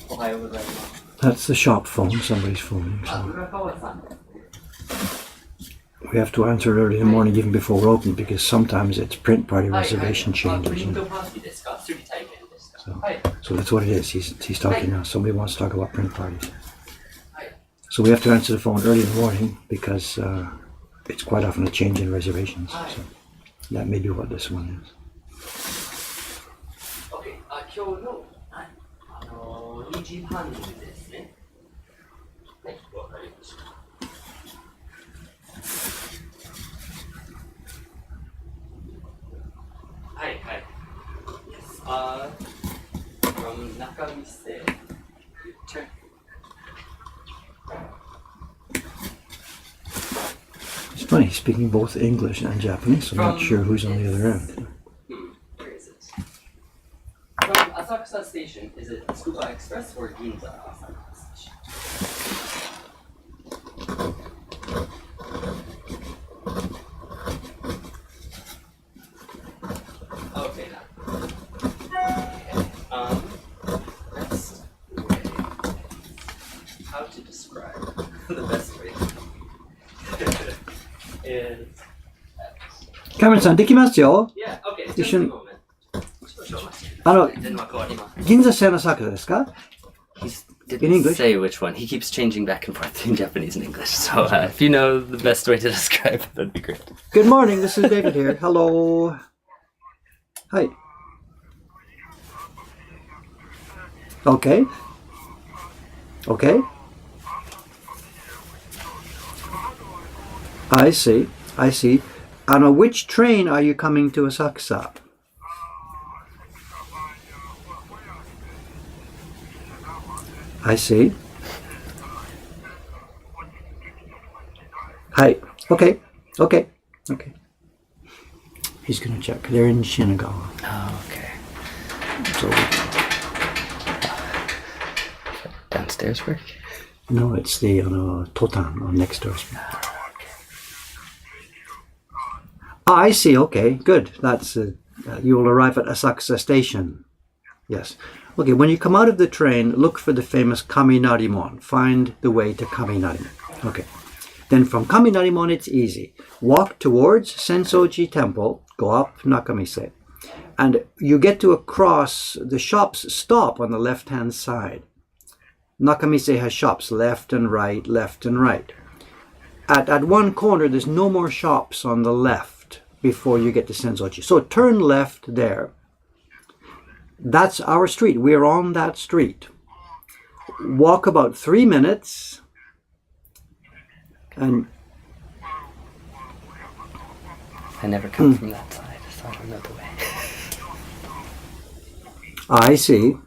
[SPEAKER 2] おはようございます。
[SPEAKER 1] That's the shop phone. Somebody's phoning. So.
[SPEAKER 2] 浦川さん。
[SPEAKER 1] We have to answer early in the morning, even before we're open, because sometimes it's print party reservation changes. So that's what it is. He's talking now. Somebody wants to talk about print parties. So we have to answer the phone early in the morning because it's quite often a change in reservations. So that may be what this one is.
[SPEAKER 2] Okay. 今日の2時半ですね。はい、わかりました。 Hi. Yes. From Nakamise. Turn.
[SPEAKER 1] It's funny, he's speaking both English and Japanese, so I'm not sure who's on the other end.
[SPEAKER 2] Where is it? From Asakusa Station, is it Tsukuba Express or Ginza Asakusa Station? Okay, now. Best way. How to describe the best way is.
[SPEAKER 1] Cameron-san, できますよ。
[SPEAKER 2] Yeah, okay, just
[SPEAKER 1] 一緒に。
[SPEAKER 2] a moment. 少々お待ちください。
[SPEAKER 1] あの、
[SPEAKER 2] 電話代わります。
[SPEAKER 1] 銀座線の桜ですか?
[SPEAKER 2] He
[SPEAKER 1] In
[SPEAKER 2] didn't
[SPEAKER 1] English?
[SPEAKER 2] say which one. He keeps changing back and forth in Japanese and English. So if you know the best way to describe it, that'd be great.
[SPEAKER 1] Good morning, this is David here. Hello. Hi. Okay. Okay. I see. On which train are you coming to Asakusa? I see. Hi. Okay. He's going to check. They're in Shinagawa.
[SPEAKER 2] Oh, okay.
[SPEAKER 1] So,
[SPEAKER 2] Downstairs work?
[SPEAKER 1] no, it's the Totan on next door. I see. Okay, good. That's you will arrive at Asakusa Station. Yes. Okay, when you come out of the train, look for the famous Kaminarimon. Find the way to Kaminarimon. Okay. Then from Kaminarimon, it's easy. Walk towards Sensoji Temple, go up Nakamise, and you get to across, the shops stop on the left-hand side. Nakamise has shops left and right, left and right. At one corner, there's no more shops on the left before you get to Sensoji. So turn left there. That's our street. We're on that street. Walk about 3 minutes, and
[SPEAKER 2] I never come from that side, so I don't know the way.
[SPEAKER 1] I see.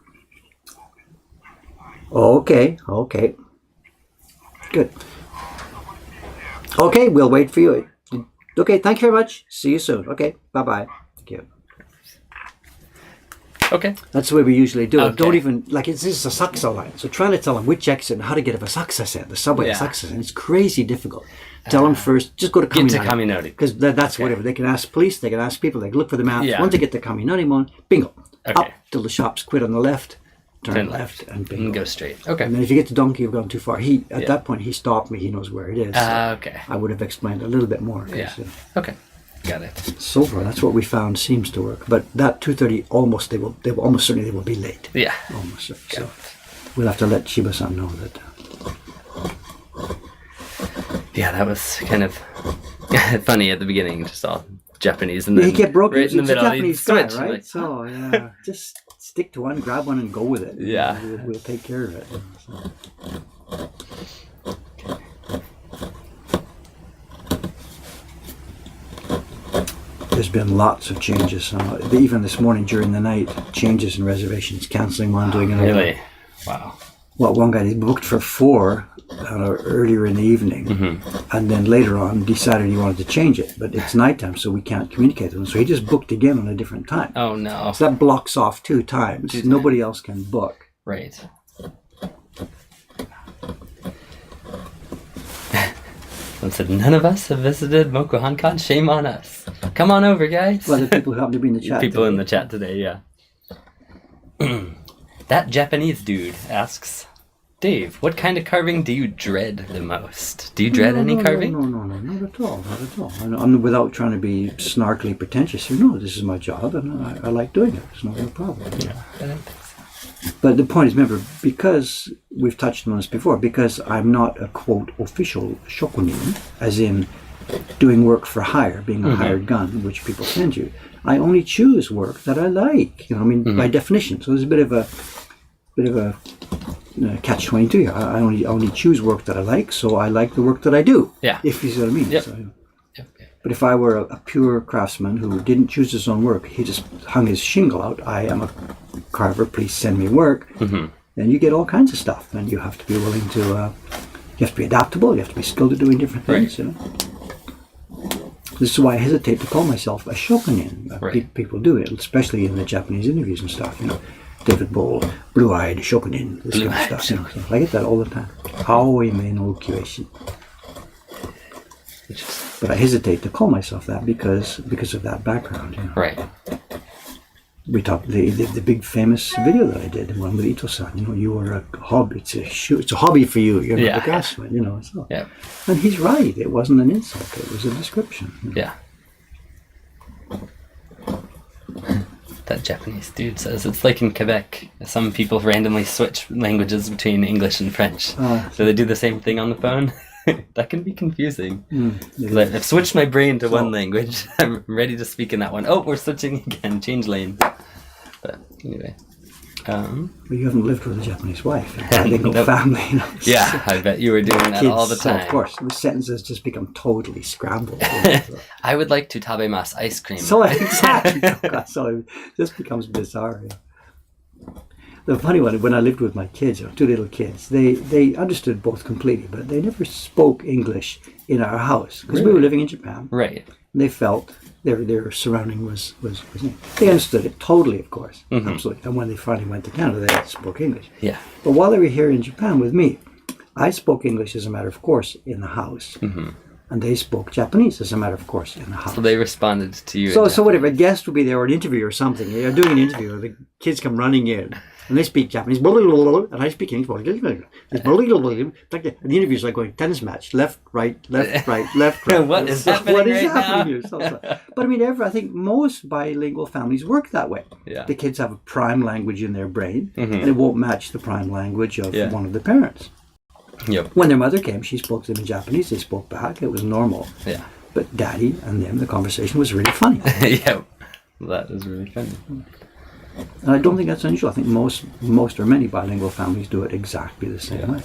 [SPEAKER 1] Okay. Good. Okay, we'll wait for you. Okay, thank you very much. See you soon. Okay, bye-bye. Thank you.
[SPEAKER 2] Okay.
[SPEAKER 1] That's the way we usually do it.
[SPEAKER 2] Okay.
[SPEAKER 1] Don't even, like, this is a Asakusa line. So trying to tell them which exit and how to get to Asakusa Sen, the subway
[SPEAKER 2] Yeah.
[SPEAKER 1] Asakusa Sen, it's crazy difficult. Tell them first, just go to
[SPEAKER 2] Get to
[SPEAKER 1] Kaminari.
[SPEAKER 2] Kaminari.
[SPEAKER 1] Because that's whatever. They can ask police, they can ask people, they can look for the maps.
[SPEAKER 2] Yeah.
[SPEAKER 1] Once they get to Kaminarimon, bingo.
[SPEAKER 2] Okay.
[SPEAKER 1] Up till the shops quit on the left, turn
[SPEAKER 2] Turn
[SPEAKER 1] left, and bingo.
[SPEAKER 2] And go straight. Okay.
[SPEAKER 1] And then if you get to Donkey, you've gone too far. At
[SPEAKER 2] Yeah.
[SPEAKER 1] that point, he stopped me. He knows where it is. So
[SPEAKER 2] Okay.
[SPEAKER 1] I would have explained a little bit more. 'Cause,
[SPEAKER 2] Yeah. Okay. Got it.
[SPEAKER 1] so far, that's what we found seems to work. But that 2:30, almost they will almost certainly they will be late.
[SPEAKER 2] Yeah.
[SPEAKER 1] Almost. So we'll have to let Shiba-san know that.
[SPEAKER 2] Yeah, that was kind of funny at the beginning, just all Japanese, and then
[SPEAKER 1] He kept broken.
[SPEAKER 2] right in the
[SPEAKER 1] It's a
[SPEAKER 2] middle,
[SPEAKER 1] Japanese
[SPEAKER 2] he'd
[SPEAKER 1] guy,
[SPEAKER 2] switch.
[SPEAKER 1] right?
[SPEAKER 2] Like,
[SPEAKER 1] So yeah, just stick to one, grab one, and go with it.
[SPEAKER 2] Yeah.
[SPEAKER 1] We'll take care of it. So. There's been lots of changes. Even this morning during the night, changes in reservations, cancelling one, doing another.
[SPEAKER 2] really? Wow.
[SPEAKER 1] Well, one guy he booked for 4 earlier in the evening, and then later on decided he wanted to change it, but it's nighttime, so we can't communicate with him. So he just booked again on a different time.
[SPEAKER 2] Oh no.
[SPEAKER 1] So that blocks off 2 times. Nobody else can book.
[SPEAKER 2] Right. Someone said, none of us have visited Mokuhankan. Shame on us. Come on over, guys.
[SPEAKER 1] Well, the people who happen to be in the chat.
[SPEAKER 2] People
[SPEAKER 1] today.
[SPEAKER 2] in the chat today, yeah. That Japanese dude asks, Dave, what kind of carving do you dread the most? Do you dread any carving?
[SPEAKER 1] No, not at all, not at all. I'm without trying to be snarkily pretentious here. No, this is my job, and I like doing it. It's not a problem.
[SPEAKER 2] Yeah, I don't think so.
[SPEAKER 1] But the point is, remember, because we've touched on this before, because I'm not a quote official shokunin, as in doing work for hire, being a hired gun, which people send you. I only choose work that I like. You know, I mean, by definition. So there's a bit of a catch-22 here. I only choose work that I like, so I like the work that I do.
[SPEAKER 2] Yeah.
[SPEAKER 1] If you see what I mean.
[SPEAKER 2] Yep.
[SPEAKER 1] So,
[SPEAKER 2] Yep.
[SPEAKER 1] but if I were a pure craftsman who didn't choose his own work, he just hung his shingle out, I am a carver, please send me work, then you get all kinds of stuff, and you have to be willing to, you have to be adaptable, you have to be skilled at doing different things, you know. This is why I hesitate to call myself a shokunin.
[SPEAKER 2] Right.
[SPEAKER 1] People do it, especially in the Japanese interviews and stuff, you know. David Bowl, blue-eyed shokunin, this kind of stuff, you know. So I get that all the time. Aoi me no ukiyoshi. But I hesitate to call myself that because of that background. You know.
[SPEAKER 2] Right.
[SPEAKER 1] We talked the big famous video that I did, the one with Ito-san. You know, you are a hobby. It's a hobby for you. You're not a craftsman. You know. So.
[SPEAKER 2] Yeah.
[SPEAKER 1] And he's right. It wasn't an insult. It was a description. You know.
[SPEAKER 2] Yeah. That Japanese dude says it's like in Quebec. Some people randomly switch languages between English and French. So they do the same thing on the phone. That can be confusing. I've switched my brain to one language. I'm ready to speak in that one. Oh, we're switching again. Change lane. But anyway.
[SPEAKER 1] Well, you haven't lived with a Japanese wife. They go family. You know.
[SPEAKER 2] Yeah, I bet you were doing that all the time.
[SPEAKER 1] So of course, the sentences just become totally scrambled.
[SPEAKER 2] I would like to tabemasu ice cream.
[SPEAKER 1] So exactly. So it just becomes bizarre. Yeah. The funny one, when I lived with my kids, 2 little kids, they understood both completely, but they never spoke English in our house because we were living in Japan.
[SPEAKER 2] Right.
[SPEAKER 1] They felt their surrounding was they understood it totally, of course, absolutely. And when they finally went to Canada, they spoke English.
[SPEAKER 2] Yeah.
[SPEAKER 1] But while they were here in Japan with me, I spoke English as a matter of course in the house. and they spoke Japanese as a matter of course in the house.
[SPEAKER 2] So they responded to you.
[SPEAKER 1] So whatever, a guest would be there or an interview or something. You're doing an interview, the kids come running in and they speak Japanese, and I speak English. And the interview's like going tennis match, left, right, left, right, left, right.
[SPEAKER 2] What is happening
[SPEAKER 1] What is
[SPEAKER 2] right
[SPEAKER 1] happening
[SPEAKER 2] now?
[SPEAKER 1] here? But I mean, I think most bilingual families work that way.
[SPEAKER 2] Yeah.
[SPEAKER 1] The kids have a prime language in their brain,
[SPEAKER 2] Mm-hmm.
[SPEAKER 1] and it won't match the prime language of
[SPEAKER 2] Yeah.
[SPEAKER 1] one of the parents.
[SPEAKER 2] Yep.
[SPEAKER 1] When their mother came, she spoke to them in Japanese. They spoke back. It was normal.
[SPEAKER 2] Yeah.
[SPEAKER 1] But Daddy and them, the conversation was really funny.
[SPEAKER 2] Yep. That is really funny.
[SPEAKER 1] And I don't think that's unusual. I think most or many bilingual families do it exactly the same way.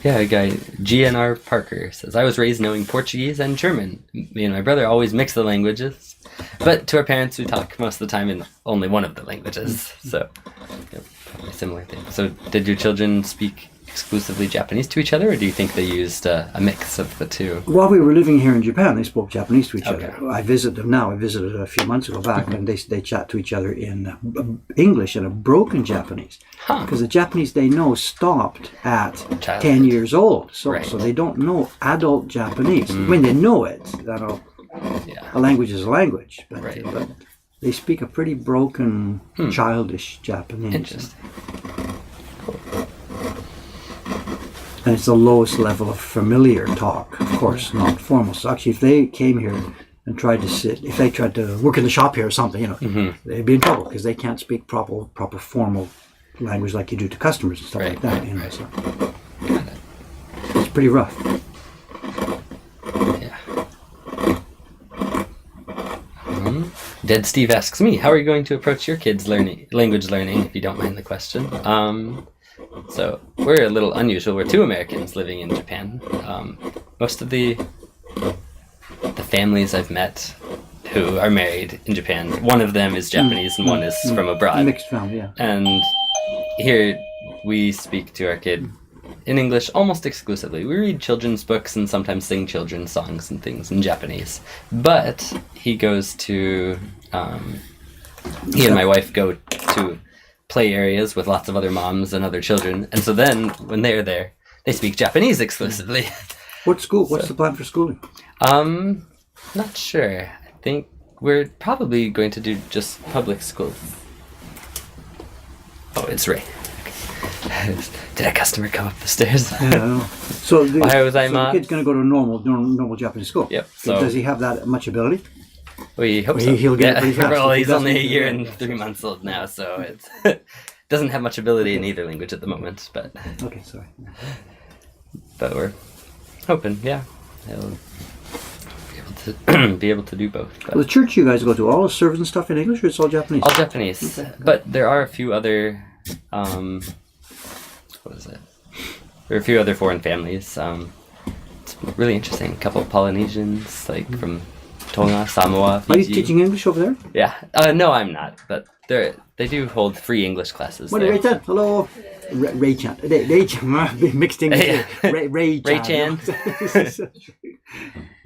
[SPEAKER 2] Yeah, a guy, GNR Parker, says, I was raised knowing Portuguese and German. Me and my brother always mix the languages. But to our parents, we talk most of the time in only one of the languages. So, yep, probably similar thing. So, did your children speak exclusively Japanese to each other, or do you think they used a mix of the two?
[SPEAKER 1] While we were living here in Japan, they spoke Japanese to each
[SPEAKER 2] Okay.
[SPEAKER 1] other. I visit them now. I visited a few months ago back, and they chat to each other in English and a broken Japanese.
[SPEAKER 2] Huh.
[SPEAKER 1] Because the Japanese they know stopped at
[SPEAKER 2] Childhood.
[SPEAKER 1] 10 years old. So,
[SPEAKER 2] Right.
[SPEAKER 1] so they don't know adult Japanese. I mean, they know it.
[SPEAKER 2] Yeah.
[SPEAKER 1] A language is a language. But,
[SPEAKER 2] Right.
[SPEAKER 1] but they speak a pretty broken, childish Japanese.
[SPEAKER 2] Interesting.
[SPEAKER 1] And it's the lowest level of familiar talk, of course, not formal. So actually, if they came here and tried to if they tried to work in the shop here or something, they'd be in trouble because they can't speak proper formal language like you do to customers and stuff like that. So it's pretty rough.
[SPEAKER 2] Yeah. Dead Steve asks me, how are you going to approach your kids' language learning, if you don't mind the question? So we're a little unusual. We're two Americans living in Japan. Most of the families I've met who are married in Japan, one of them is Japanese and one is from abroad.
[SPEAKER 1] Mixed family, yeah.
[SPEAKER 2] And here we speak to our kid in English almost exclusively. We read children's books and sometimes sing children's songs and things in Japanese. But he goes to... he and my wife go to play areas with lots of other moms and other children, and so then when they're there, they speak Japanese exclusively.
[SPEAKER 1] What school? What's the plan for schooling?
[SPEAKER 2] Not sure. I think we're probably going to do just public schools. Oh, it's Ray. Okay. Did a customer come up the stairs?
[SPEAKER 1] Yeah, I know. So the kid's going to go to normal Japanese school.
[SPEAKER 2] Yep. So
[SPEAKER 1] does he have that much ability?
[SPEAKER 2] We hope
[SPEAKER 1] Well,
[SPEAKER 2] so.
[SPEAKER 1] he'll get it pretty fast.
[SPEAKER 2] Well,
[SPEAKER 1] If he
[SPEAKER 2] he's only a
[SPEAKER 1] doesn't,
[SPEAKER 2] year and 3 months old now, so it doesn't have much ability in either language at the moment. But
[SPEAKER 1] Okay, sorry.
[SPEAKER 2] we're hoping, yeah, he'll be able to do both. But
[SPEAKER 1] Well, the church you guys go to, all the service and stuff in English, or it's all Japanese?
[SPEAKER 2] all Japanese, but there are a few other what is it? There are a few other foreign families. It's really interesting. A couple of Polynesians, like from Tonga, Samoa,
[SPEAKER 1] Are you
[SPEAKER 2] Fiji.
[SPEAKER 1] teaching English over there?
[SPEAKER 2] Yeah. No, I'm not. But they do hold free English classes.
[SPEAKER 1] What,
[SPEAKER 2] there.
[SPEAKER 1] Ray Chan? Hello. Ray Chan. Ray Chan. Mixed English.
[SPEAKER 2] Yeah.
[SPEAKER 1] Ray Chan.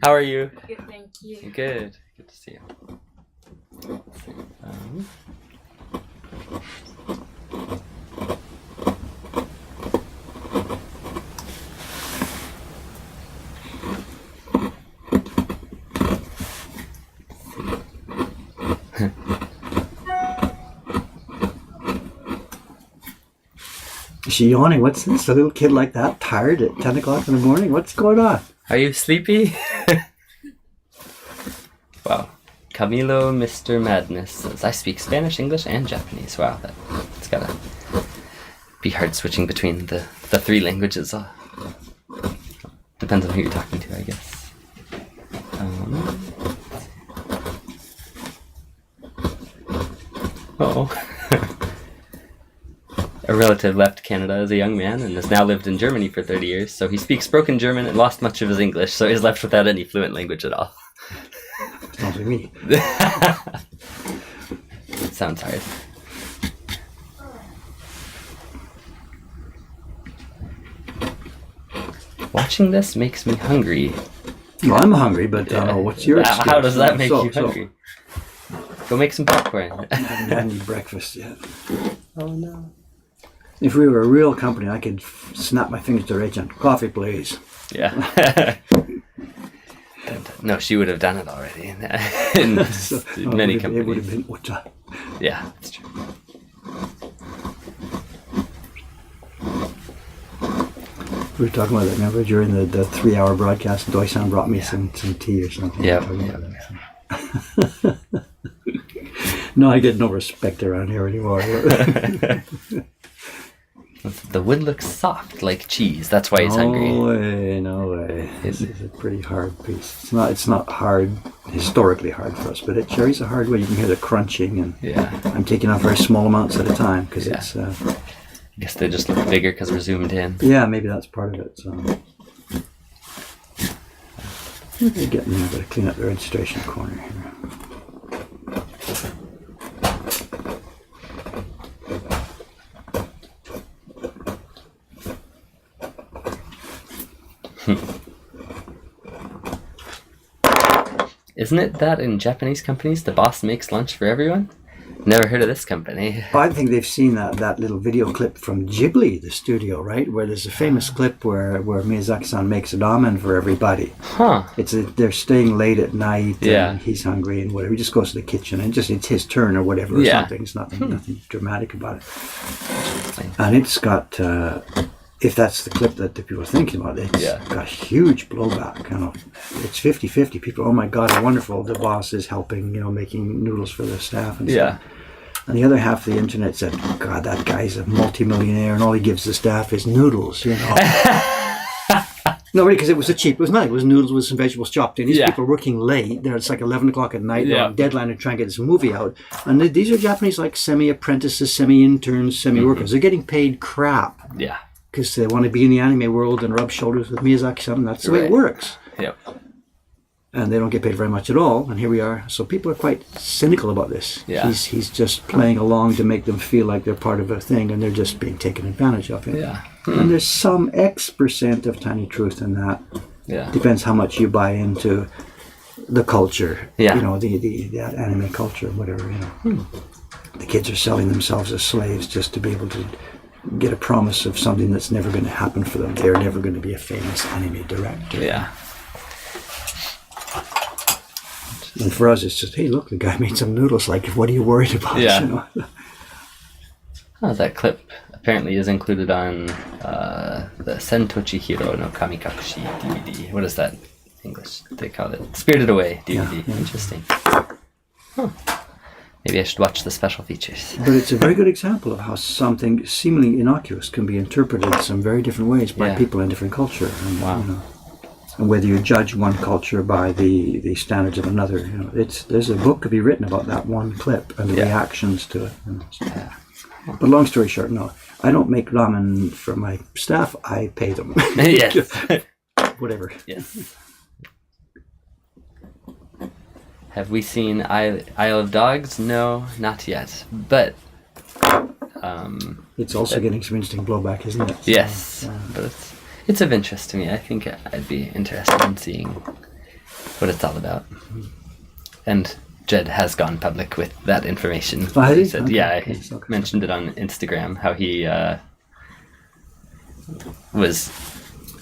[SPEAKER 2] How are you?
[SPEAKER 3] Good, thank you.
[SPEAKER 2] Good. Good to see you. Let's see.
[SPEAKER 1] Is she yawning? What's this? A little kid like that, tired at 10 o'clock in the morning? What's going on?
[SPEAKER 2] Are you sleepy? Wow. Camilo Mr. Madness says, I speak Spanish, English, and Japanese. Wow, it's gotta be hard switching between the three languages. Depends on who you're talking to, I guess. A relative left Canada as a young man and has now lived in Germany for 30 years, so he speaks broken German and lost much of his English, so he's left without any fluent language at all.
[SPEAKER 1] Sounds like me.
[SPEAKER 2] Sounds hard. Watching this makes me hungry.
[SPEAKER 1] Well, I'm hungry, but what's your excuse?
[SPEAKER 2] How does that make
[SPEAKER 1] So-
[SPEAKER 2] you hungry? Go make some popcorn.
[SPEAKER 1] I haven't had any breakfast yet.
[SPEAKER 2] Oh no.
[SPEAKER 1] If we were a real company, I could snap my fingers to Ray Chan. Coffee, please.
[SPEAKER 2] Yeah. No, she would have done it already in
[SPEAKER 1] So,
[SPEAKER 2] many
[SPEAKER 1] it would have
[SPEAKER 2] companies.
[SPEAKER 1] been Uta.
[SPEAKER 2] Yeah, that's true.
[SPEAKER 1] We were talking about that, remember, during the 3-hour broadcast, Doysan brought me some tea or something.
[SPEAKER 2] Yeah.
[SPEAKER 1] We were talking about that. No, I get no respect around here anymore.
[SPEAKER 2] The wood looks soft like cheese. That's why he's hungry.
[SPEAKER 1] No way. This is a pretty hard piece. It's not hard, historically hard for us, but cherries are hard when you can hear the crunching, and
[SPEAKER 2] Yeah.
[SPEAKER 1] I'm taking off very small amounts at a time because
[SPEAKER 2] Yeah.
[SPEAKER 1] it's,
[SPEAKER 2] I guess they just look bigger because we're zoomed in.
[SPEAKER 1] yeah, maybe that's part of it. So. They're getting there, but clean up the registration corner here.
[SPEAKER 2] Isn't it that in Japanese companies the boss makes lunch for everyone? Never heard of this company.
[SPEAKER 1] I think they've seen that little video clip from Ghibli, the studio, right? Where there's a famous clip where Miyazaki-san makes a ramen for everybody.
[SPEAKER 2] Huh.
[SPEAKER 1] They're staying late at night,
[SPEAKER 2] Yeah.
[SPEAKER 1] and he's hungry and whatever. He just goes to the kitchen and it's his turn or whatever, or
[SPEAKER 2] Yeah.
[SPEAKER 1] something. It's nothing dramatic about it. And it's got, if that's the clip that the people are thinking about, it's got huge blowback. You know, it's 50-50. People, oh my God, how wonderful! The boss is helping, making noodles for the staff and stuff. And the other half of the internet said, God, that guy's a multimillionaire and all he gives the staff is noodles, No, because it was it was night. It was noodles with some vegetables chopped in. These people are working late. It's like 11 o'clock at night. They're on deadline to try and get this movie out. And these are Japanese, like, semi-apprentices, semi-interns, semi-workers. They're getting paid crap.
[SPEAKER 2] Yeah.
[SPEAKER 1] Because they want to be in the anime world and rub shoulders with Miyazaki-san. That's the way it works.
[SPEAKER 2] Yep.
[SPEAKER 1] And they don't get paid very much at all. And here we are. So people are quite cynical about this.
[SPEAKER 2] Yeah.
[SPEAKER 1] He's just playing along to make them feel like they're part of a thing, and they're just being taken advantage of.
[SPEAKER 2] Yeah.
[SPEAKER 1] And there's some X% of tiny truth in that.
[SPEAKER 2] Yeah.
[SPEAKER 1] Depends how much you buy into the culture.
[SPEAKER 2] Yeah.
[SPEAKER 1] The anime culture, whatever. The kids are selling themselves as slaves just to be able to get a promise of something that's never going to happen for them. They're never going to be a famous anime director.
[SPEAKER 2] Yeah.
[SPEAKER 1] And for us, it's just, hey, look, the guy made some noodles. Like, what are you worried about?
[SPEAKER 2] Yeah. Oh, that clip apparently is included on the Sentochi Hiro no Kamikakushi DVD. What is that English? They call it Spirited Away DVD.
[SPEAKER 1] Yeah.
[SPEAKER 2] Interesting. Huh. Maybe I should watch the special features.
[SPEAKER 1] But it's a very good example of how something seemingly innocuous can be interpreted in some very different ways by people in different culture. And,
[SPEAKER 2] Wow.
[SPEAKER 1] And whether you judge one culture by the standards of another, there's a book to be written about that one clip and the reactions to it. But long story short, no, I don't make ramen for my staff. I pay them.
[SPEAKER 2] Yes.
[SPEAKER 1] Whatever.
[SPEAKER 2] Yes. Have we seen Isle of Dogs? No, not yet. But
[SPEAKER 1] It's also getting some interesting blowback, isn't it?
[SPEAKER 2] yes, but it's of interest to me. I think I'd be interested in seeing what it's all about. And Jed has gone public with that information.
[SPEAKER 1] Oh, has he?
[SPEAKER 2] said,
[SPEAKER 1] Okay.
[SPEAKER 2] he
[SPEAKER 1] Okay.
[SPEAKER 2] mentioned it on Instagram, how he was...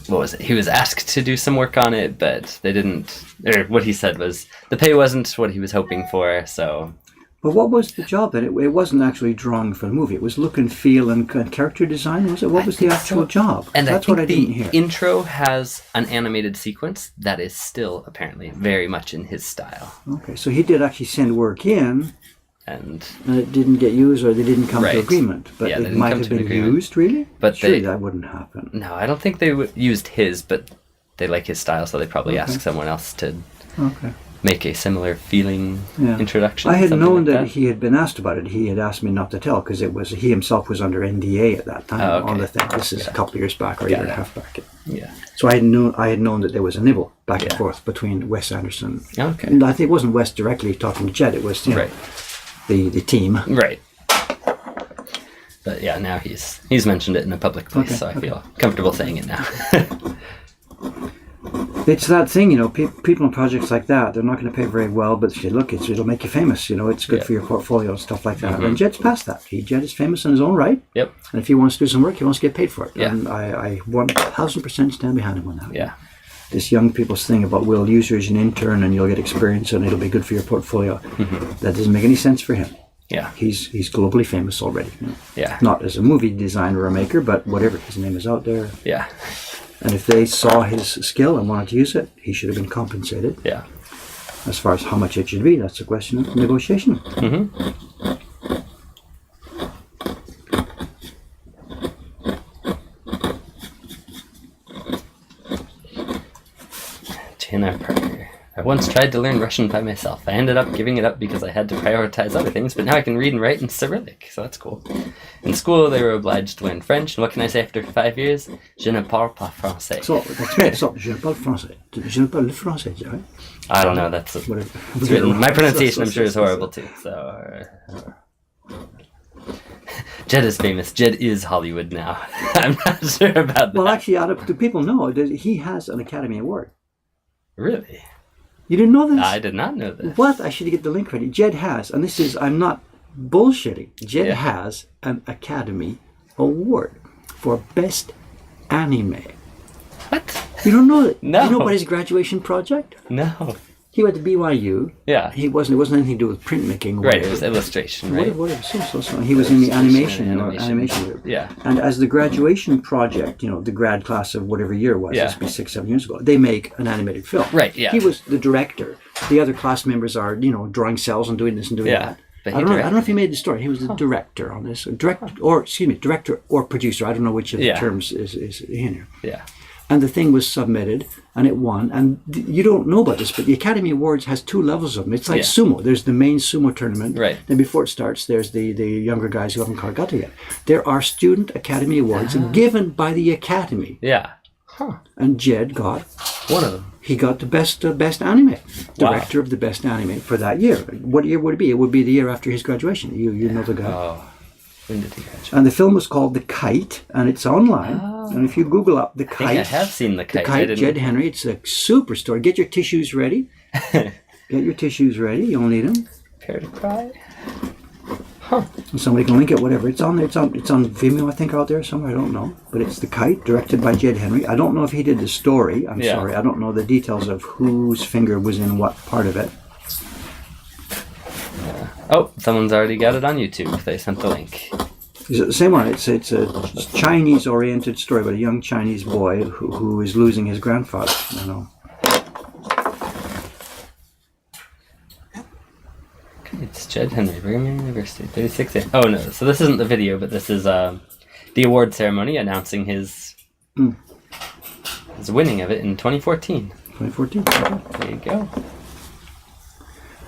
[SPEAKER 2] What was it? He was asked to do some work on it, but they didn't... Or what he said was, the pay wasn't what he was hoping for, so...
[SPEAKER 1] But what was the job then? It wasn't actually drawing for the movie. It was look and feel and character design, was it? What was the actual job?
[SPEAKER 2] And
[SPEAKER 1] that's
[SPEAKER 2] I think
[SPEAKER 1] what I didn't hear.
[SPEAKER 2] the intro has an animated sequence that is still apparently very much in his style.
[SPEAKER 1] Okay, so he did actually send work in,
[SPEAKER 2] And
[SPEAKER 1] and it didn't get used, or they didn't come
[SPEAKER 2] Right.
[SPEAKER 1] to agreement. But
[SPEAKER 2] Yeah, they
[SPEAKER 1] it
[SPEAKER 2] didn't
[SPEAKER 1] might
[SPEAKER 2] come
[SPEAKER 1] have
[SPEAKER 2] to an
[SPEAKER 1] been
[SPEAKER 2] agreement.
[SPEAKER 1] used, really?
[SPEAKER 2] But
[SPEAKER 1] Surely
[SPEAKER 2] they-
[SPEAKER 1] that wouldn't happen.
[SPEAKER 2] no, I don't think they used his, but they like his style, so they probably asked someone else to
[SPEAKER 1] Okay.
[SPEAKER 2] make a similar feeling
[SPEAKER 1] Yeah.
[SPEAKER 2] introduction.
[SPEAKER 1] I had
[SPEAKER 2] something
[SPEAKER 1] known
[SPEAKER 2] like
[SPEAKER 1] that he had been asked about it. He had asked me not to tell because he himself was under NDA at that time
[SPEAKER 2] Oh, okay.
[SPEAKER 1] on the thing. This is a couple of years back or a year and a half back.
[SPEAKER 2] Yeah.
[SPEAKER 1] So I had known that there was a nibble back and forth between Wes Anderson.
[SPEAKER 2] Okay.
[SPEAKER 1] And I think it wasn't Wes directly talking to Jed. It was
[SPEAKER 2] Right.
[SPEAKER 1] the team.
[SPEAKER 2] Right. But yeah, now he's mentioned it in a public place,
[SPEAKER 1] Okay,
[SPEAKER 2] so I feel comfortable saying it now.
[SPEAKER 1] It's that thing, people in projects like that, they're not going to pay very well, but say, look, it'll make you famous, it's good for your portfolio and stuff like that. And Jed's past that. Jed is famous in his own right.
[SPEAKER 2] Yep.
[SPEAKER 1] And if he wants to do some work, he wants to get paid for it.
[SPEAKER 2] Yeah.
[SPEAKER 1] And I 1000% stand behind him on that.
[SPEAKER 2] Yeah.
[SPEAKER 1] this young people's thing about we'll use you as an intern and you'll get experience and it'll be good for your portfolio. That doesn't make any sense for him.
[SPEAKER 2] Yeah.
[SPEAKER 1] He's globally famous already.
[SPEAKER 2] Yeah.
[SPEAKER 1] Not as a movie designer or maker, but whatever, his name is out there.
[SPEAKER 2] Yeah.
[SPEAKER 1] And if they saw his skill and wanted to use it, he should have been compensated.
[SPEAKER 2] Yeah.
[SPEAKER 1] As far as how much it should be, that's a question of negotiation.
[SPEAKER 2] Jana Parker. I once tried to learn Russian by myself. I ended up giving it up because I had to prioritize other things, but now I can read and write in Cyrillic, so that's cool. In school, they were obliged to learn French, and what can I say after 5 years? Je ne parle pas français.
[SPEAKER 1] So, je ne parle français. Je ne parle le français, right?
[SPEAKER 2] I don't know, that's
[SPEAKER 1] Whatever.
[SPEAKER 2] it's written. My pronunciation, I'm sure, is horrible too, so... Jed is famous. Jed is Hollywood now. I'm not sure about that.
[SPEAKER 1] Well, actually, do people know that he has an Academy Award?
[SPEAKER 2] Really?
[SPEAKER 1] You didn't know this?
[SPEAKER 2] I did not know this.
[SPEAKER 1] What? I should get the link ready. Jed has, and this is, I'm not bullshitting, Jed
[SPEAKER 2] Yeah.
[SPEAKER 1] has an Academy Award for Best Anime.
[SPEAKER 2] What?
[SPEAKER 1] You don't know that?
[SPEAKER 2] No.
[SPEAKER 1] You know about his graduation project?
[SPEAKER 2] No.
[SPEAKER 1] He went to BYU.
[SPEAKER 2] Yeah.
[SPEAKER 1] It wasn't anything to do with printmaking.
[SPEAKER 2] Right, it was illustration, right?
[SPEAKER 1] Whatever. So. He was in the animation
[SPEAKER 2] Animation.
[SPEAKER 1] group.
[SPEAKER 2] Yeah.
[SPEAKER 1] And as the graduation project, the grad class of whatever year it was,
[SPEAKER 2] Yeah.
[SPEAKER 1] this would be 6-7 years ago, they make an animated film.
[SPEAKER 2] Right, yeah.
[SPEAKER 1] He was the director. The other class members are, drawing cells and doing this and doing
[SPEAKER 2] Yeah,
[SPEAKER 1] that.
[SPEAKER 2] but
[SPEAKER 1] I don't know if he made the story. He was the director on this. Director or producer. I don't know which of the terms is in here.
[SPEAKER 2] Yeah.
[SPEAKER 1] And the thing was submitted, and it won. And you don't know about this, but the Academy Awards has 2 levels of them. It's like sumo. There's the main sumo tournament.
[SPEAKER 2] Right.
[SPEAKER 1] Then before it starts, there's the younger guys who haven't quite got to yet. There are Student Academy Awards given by the Academy.
[SPEAKER 2] Yeah. Huh.
[SPEAKER 1] And Jed got
[SPEAKER 2] One of them.
[SPEAKER 1] he got the best anime. Director of the best anime for that year. What year would it be? It would be the year after his graduation. You know the guy.
[SPEAKER 2] Oh. When did he graduate?
[SPEAKER 1] And the film was called The Kite, and it's online. And if you Google up The
[SPEAKER 2] I think
[SPEAKER 1] Kite,
[SPEAKER 2] I have seen The Kite.
[SPEAKER 1] The Kite, Jed Henry, it's a super story. Get your tissues ready. Get your tissues ready. You'll need them.
[SPEAKER 2] Prepare to cry.
[SPEAKER 1] And somebody can link it, whatever. It's on there. It's on Vimeo, I think, out there somewhere. I don't know. But it's The Kite, directed by Jed Henry. I don't know if he did the story. I'm sorry. I don't know the details of whose finger was in what part of it.
[SPEAKER 2] Oh, someone's already got it on YouTube. They sent the link.
[SPEAKER 1] Is it the same one? It's a Chinese-oriented story about a young Chinese boy who is losing his grandfather.
[SPEAKER 2] It's Jed Henry, Brigham Young University, 36 years. Oh no, so this isn't the video, but this is the award ceremony announcing his winning of it in 2014.
[SPEAKER 1] 2014.
[SPEAKER 2] There you go.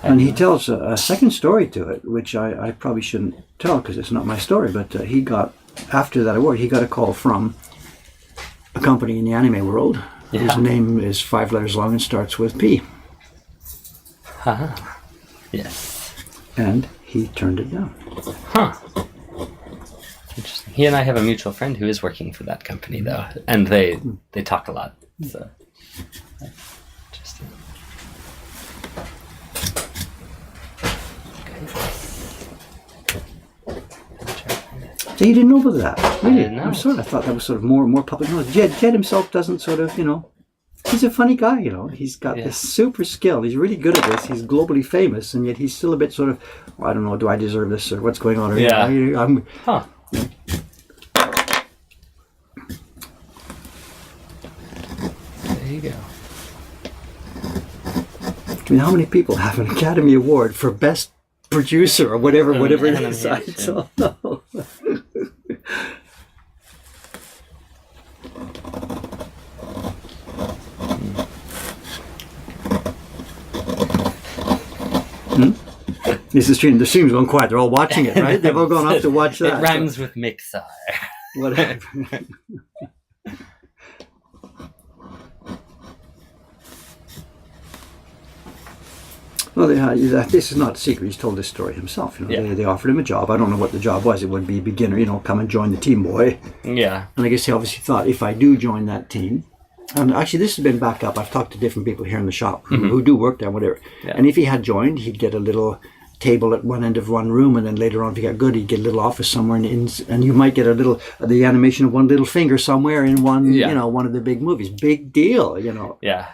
[SPEAKER 1] And he tells a second story to it, which I probably shouldn't tell because it's not my story, but he got, after that award, he got a call from a company in the anime world whose name is 5 letters long and starts with P.
[SPEAKER 2] Yes.
[SPEAKER 1] And he turned it down.
[SPEAKER 2] Huh. Interesting. He and I have a mutual friend who is working for that company, though, and they talk a lot. So interesting.
[SPEAKER 1] So you didn't know about that, really?
[SPEAKER 2] didn't know.
[SPEAKER 1] I'm sorry. I thought that was sort of more public knowledge. Jed himself doesn't sort of, he's a funny guy, He's got this super skill. He's really good at this. He's globally famous, and yet he's still a bit sort of, I don't know, do I deserve this or what's going on? Or,
[SPEAKER 2] Huh. There you go.
[SPEAKER 1] I mean, how many people have an Academy Award for Best Producer or whatever it is? I don't know. This is stream. The stream's going quiet. They're all watching it, right? They've all gone off to watch that.
[SPEAKER 2] It rhymes with Mixar.
[SPEAKER 1] Whatever. Well, this is not a secret. He's told this story himself. They offered him a job. I don't know what the job was. It would be beginner, come and join the team, boy.
[SPEAKER 2] Yeah.
[SPEAKER 1] And I guess he obviously thought, if I do join that team, and actually this has been backed up. I've talked to different people here in the shop who do work there, whatever.
[SPEAKER 2] Yeah.
[SPEAKER 1] And if he had joined, he'd get a little table at one end of one room, and then later on, if you got good, you get a little office somewhere, and you might get the animation of one little finger somewhere in one, one of the big movies. Big deal,
[SPEAKER 2] Yeah.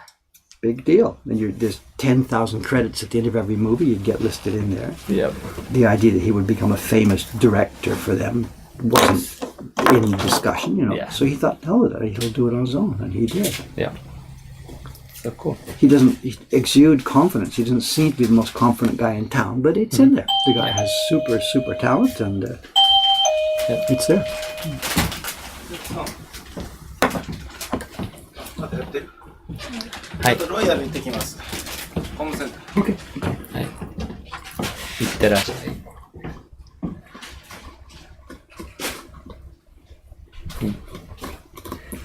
[SPEAKER 1] Big deal. And there's 10,000 credits at the end of every movie. You'd get listed in there.
[SPEAKER 2] Yep.
[SPEAKER 1] The idea that he would become a famous director for them wasn't in discussion,
[SPEAKER 2] Yeah.
[SPEAKER 1] So he thought, hell with it, he'll do it on his own, and he did.
[SPEAKER 2] Yeah. So cool.
[SPEAKER 1] He exude confidence. He doesn't seem to be the most confident guy in town, but it's in there. The guy has super, super talent, and it's there.
[SPEAKER 2] はい。
[SPEAKER 3] ロイヤル行ってきます。ホームセンター。
[SPEAKER 1] Okay.
[SPEAKER 2] はい。いってらっしゃい。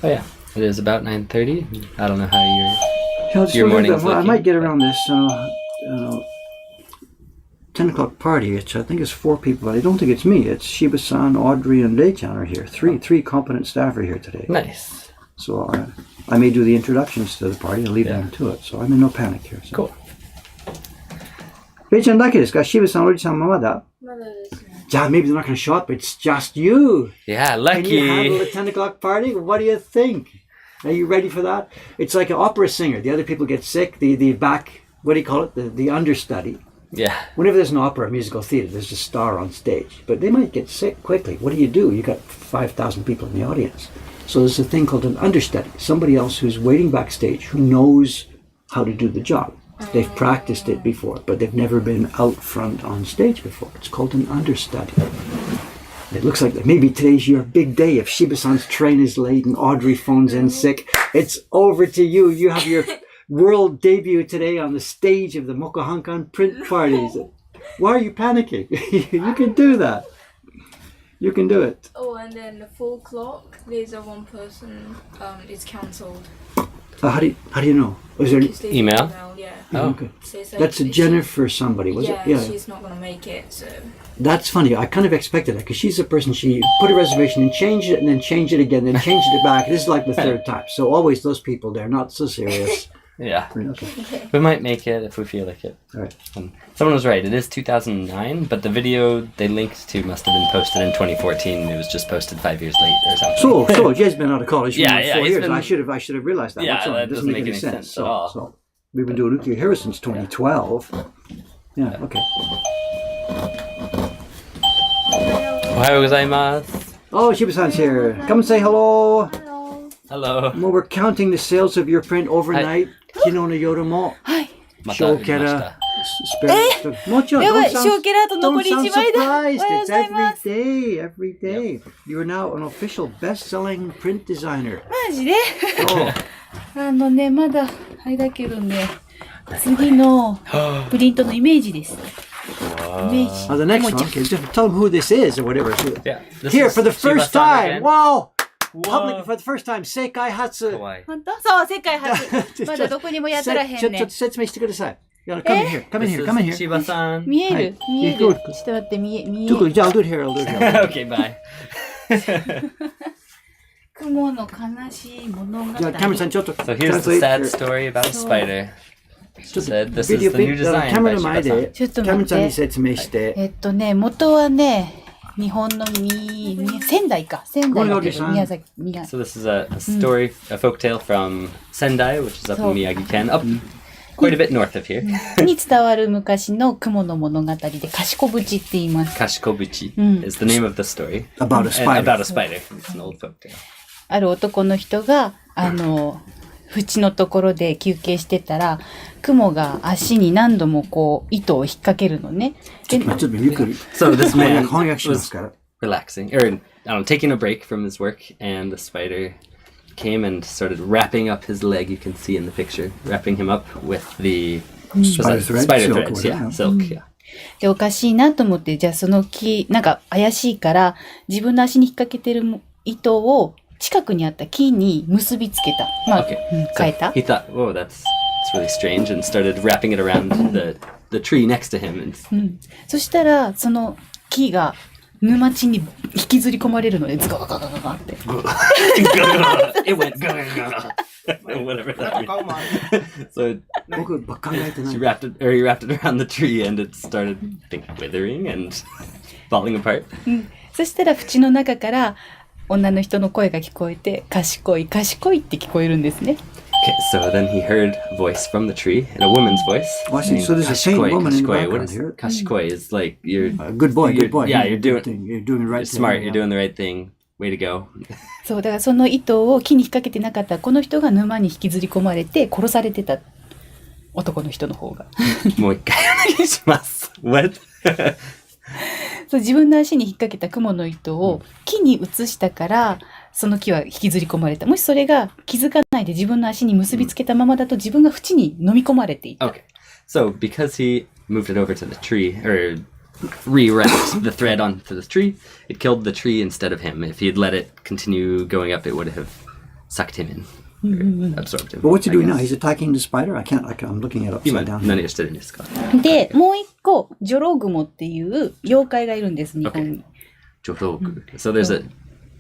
[SPEAKER 2] Oh yeah, it is about 9:30. I don't know how Your morning's
[SPEAKER 1] I
[SPEAKER 2] looking.
[SPEAKER 1] might get around this 10 o'clock party. I think it's 4 people, but I don't think it's me. It's Shiba-san, Audrey, and Lei-chan are here. Three competent staff are here today.
[SPEAKER 2] nice.
[SPEAKER 1] So I may do the introductions to the party and leave them to it. So I'm in no panic here. So.
[SPEAKER 2] Cool.
[SPEAKER 1] Lei-chan だけですか? Shiba-san, Audrey-san, まだ?
[SPEAKER 4] まだですね。
[SPEAKER 1] Maybe they're not going to show up. It's just you.
[SPEAKER 2] Yeah,
[SPEAKER 1] Can you handle
[SPEAKER 2] lucky.
[SPEAKER 1] a 10 o'clock party? What do you think? Are you ready for that? It's like an opera singer. The other people get sick. The back, what do you call it? The understudy.
[SPEAKER 2] Yeah.
[SPEAKER 1] Whenever there's an opera, musical theater, there's a star on stage. But they might get sick quickly. What do? You got 5,000 people in the audience. So there's a thing called an understudy. Somebody else who's waiting backstage who knows how to do the job. They've practiced it before, but they've never been out front on stage before. It's called an understudy. It looks like maybe today's your big day. If Shiba-san's train is late and Audrey phones in sick, it's over to you. You have your world debut today on the stage of the Mokuhankan print parties. Why are you panicking? You can do that. You can do it.
[SPEAKER 4] Oh, and then the 4 o'clock, there's a one person is cancelled.
[SPEAKER 1] How do you know? Was there?
[SPEAKER 4] Because they
[SPEAKER 2] Email?
[SPEAKER 4] Yeah.
[SPEAKER 2] Oh.
[SPEAKER 1] Okay.
[SPEAKER 4] So it's like
[SPEAKER 1] That's a Jennifer somebody, was
[SPEAKER 4] yeah,
[SPEAKER 1] it? Yeah.
[SPEAKER 4] she's not gonna make it. So
[SPEAKER 1] That's funny. I kind of expected that because she's a person, she put a reservation and changed it and then changed it again, then changed it back. This is like the 3rd time. So always those people, they're not so serious.
[SPEAKER 2] Yeah.
[SPEAKER 1] Okay.
[SPEAKER 2] We might make it if we feel like it.
[SPEAKER 1] All right.
[SPEAKER 2] Someone was right. It is 2009, but the video they linked to must have been posted in 2014. It was just posted 5 years late or something.
[SPEAKER 1] So Jay's been out of college for
[SPEAKER 2] Yeah,
[SPEAKER 1] 4
[SPEAKER 2] he's
[SPEAKER 1] years.
[SPEAKER 2] been-
[SPEAKER 1] I should have realized that.
[SPEAKER 2] Yeah,
[SPEAKER 1] What's wrong?
[SPEAKER 2] that
[SPEAKER 1] It doesn't make any sense
[SPEAKER 2] at all.
[SPEAKER 1] So we've been doing nuclear here since 2012. Yeah. Okay.
[SPEAKER 2] Ohayou gozaimasu.
[SPEAKER 1] Oh, Shiba-san's here. Come and say hello.
[SPEAKER 2] Hello.
[SPEAKER 1] Well, we're counting the sales of your print overnight. Kino no yoru mo.
[SPEAKER 2] また売りました
[SPEAKER 1] Spare. もちろん、
[SPEAKER 5] やばい、
[SPEAKER 1] don't sound-
[SPEAKER 5] 塩キャラと残り
[SPEAKER 1] Don't
[SPEAKER 5] 1
[SPEAKER 1] sound
[SPEAKER 5] 枚だ。おは
[SPEAKER 1] surprised.
[SPEAKER 5] ようご
[SPEAKER 1] It's
[SPEAKER 5] ざいま
[SPEAKER 1] every
[SPEAKER 5] す。
[SPEAKER 1] day, every day. You are now an official best-selling print designer.
[SPEAKER 5] マジで
[SPEAKER 1] Oh,
[SPEAKER 5] まだ、あれだけどね、次のプリントのイメージです。イメージ。
[SPEAKER 1] the next
[SPEAKER 5] も
[SPEAKER 1] one.
[SPEAKER 5] ちゃん
[SPEAKER 1] Okay, just tell them who this is or whatever.
[SPEAKER 2] Yeah. This
[SPEAKER 1] Here
[SPEAKER 2] is
[SPEAKER 1] for the first
[SPEAKER 2] Shiba-san
[SPEAKER 1] time.
[SPEAKER 2] again.
[SPEAKER 1] Wow.
[SPEAKER 2] Whoa.
[SPEAKER 1] Public for the first time. Seikai Hatsu.
[SPEAKER 2] 怖い。
[SPEAKER 5] 本当そう、世界初。まだどこにもやったらへんね。
[SPEAKER 1] ちょっと説明してください。Come in here. Come in here.
[SPEAKER 2] This
[SPEAKER 1] Come in
[SPEAKER 2] is
[SPEAKER 1] here.
[SPEAKER 2] Shiba-san.
[SPEAKER 5] 見える、
[SPEAKER 1] はい
[SPEAKER 5] 見える。ち
[SPEAKER 1] いい
[SPEAKER 5] ょっと待って、見える。
[SPEAKER 1] I'll do it here. I'll do it here.
[SPEAKER 2] Okay, bye.
[SPEAKER 5] 雲の悲しい物語。
[SPEAKER 1] じゃあ、カメラさんちょっと
[SPEAKER 2] So here's the sad story about a spider. She said this is the new design
[SPEAKER 1] カメ
[SPEAKER 2] by
[SPEAKER 1] ラの前
[SPEAKER 2] Shiba-san.
[SPEAKER 1] で
[SPEAKER 5] ちょっと
[SPEAKER 1] カメラ
[SPEAKER 5] 待って。
[SPEAKER 1] さんに説明して。
[SPEAKER 5] 元はね、日本の仙台か。仙台だけど、宮崎、
[SPEAKER 2] So this is a story, a folk tale from Sendai, which is up in
[SPEAKER 5] So-
[SPEAKER 2] Miyagi-ken, up quite a bit north of here.
[SPEAKER 5] に伝わる昔の雲の物語で、賢淵って言います。
[SPEAKER 2] Kashikobuchi is the name of the story.
[SPEAKER 1] About a
[SPEAKER 2] And
[SPEAKER 1] spider.
[SPEAKER 2] about a spider. It's an old folk tale.
[SPEAKER 5] ある男の人が、縁のところで休憩してたら、雲が足に何度もこう、糸を引っ掛けるのね。で、
[SPEAKER 1] ちょっとゆっくり。
[SPEAKER 2] So this man
[SPEAKER 1] 翻訳します
[SPEAKER 2] was
[SPEAKER 1] から。
[SPEAKER 2] relaxing, or I don't know, taking a break from his work, and the spider came and started wrapping up his leg. You can see in the picture, wrapping him up with the
[SPEAKER 1] Spider thread,
[SPEAKER 2] spider
[SPEAKER 1] silk,
[SPEAKER 2] threads. Yeah,
[SPEAKER 1] whatever.
[SPEAKER 2] silk. Yeah.
[SPEAKER 5] で、おかしいなと思って、じゃあその木、なんか怪しいから、自分の足に引っ掛けてる糸を近くにあった木に結びつけた。まあ、
[SPEAKER 2] Okay.
[SPEAKER 5] 変えた
[SPEAKER 2] He thought, "Whoa, that's really strange," and started wrapping it around the tree next to him. And
[SPEAKER 5] そしたら、その木が、沼地に引きずり込まれるので、ズガガガガガって。
[SPEAKER 2] It went whatever that means. So
[SPEAKER 1] 僕ばっか考えてない
[SPEAKER 2] he wrapped it around the tree and it started withering and falling apart.
[SPEAKER 5] そしたら縁の中から女の人の声が聞こえて、賢い賢いって聞こえるんですね。
[SPEAKER 2] Okay, so then he heard a voice from the tree, in a woman's voice.
[SPEAKER 1] Oh, I see.
[SPEAKER 2] saying,
[SPEAKER 1] So there's a faint
[SPEAKER 2] "Kashikoi,
[SPEAKER 1] woman in the
[SPEAKER 2] kashikoi." What
[SPEAKER 1] background
[SPEAKER 2] is
[SPEAKER 1] here.
[SPEAKER 2] Kashikoi is like you're
[SPEAKER 1] Good boy, good boy.
[SPEAKER 2] Yeah, you're doing
[SPEAKER 1] You're doing the right
[SPEAKER 2] you're
[SPEAKER 1] thing.
[SPEAKER 2] smart. You're doing the right thing. Way to go.
[SPEAKER 5] そう、だからその糸を木に引っ掛けてなかったこの人が沼に引きずり込まれて殺されてた。男の人の方が。
[SPEAKER 2] もう一回お願いします。What?
[SPEAKER 5] そう、自分の足に引っ掛けた蜘蛛の糸を木に移したから、その木は引きずり込まれた。もしそれが気づかないで自分の足に結びつけたままだと自分が縁に飲み込まれていた。
[SPEAKER 2] Okay. So because he moved it over to the tree or re-wrapped the thread onto the tree, it killed the tree instead of him. If he had let it continue going up, it would have sucked him in. Or absorbed him.
[SPEAKER 1] But what's he
[SPEAKER 2] I
[SPEAKER 1] doing now?
[SPEAKER 2] guess.
[SPEAKER 1] He's attacking the spider? I'm looking at it
[SPEAKER 2] 今
[SPEAKER 1] upside down.
[SPEAKER 2] 何をしてるんですか？
[SPEAKER 5] で、もう一個、ジョログモっていう妖怪がいるんです、日本に。
[SPEAKER 2] ジョログ。So there's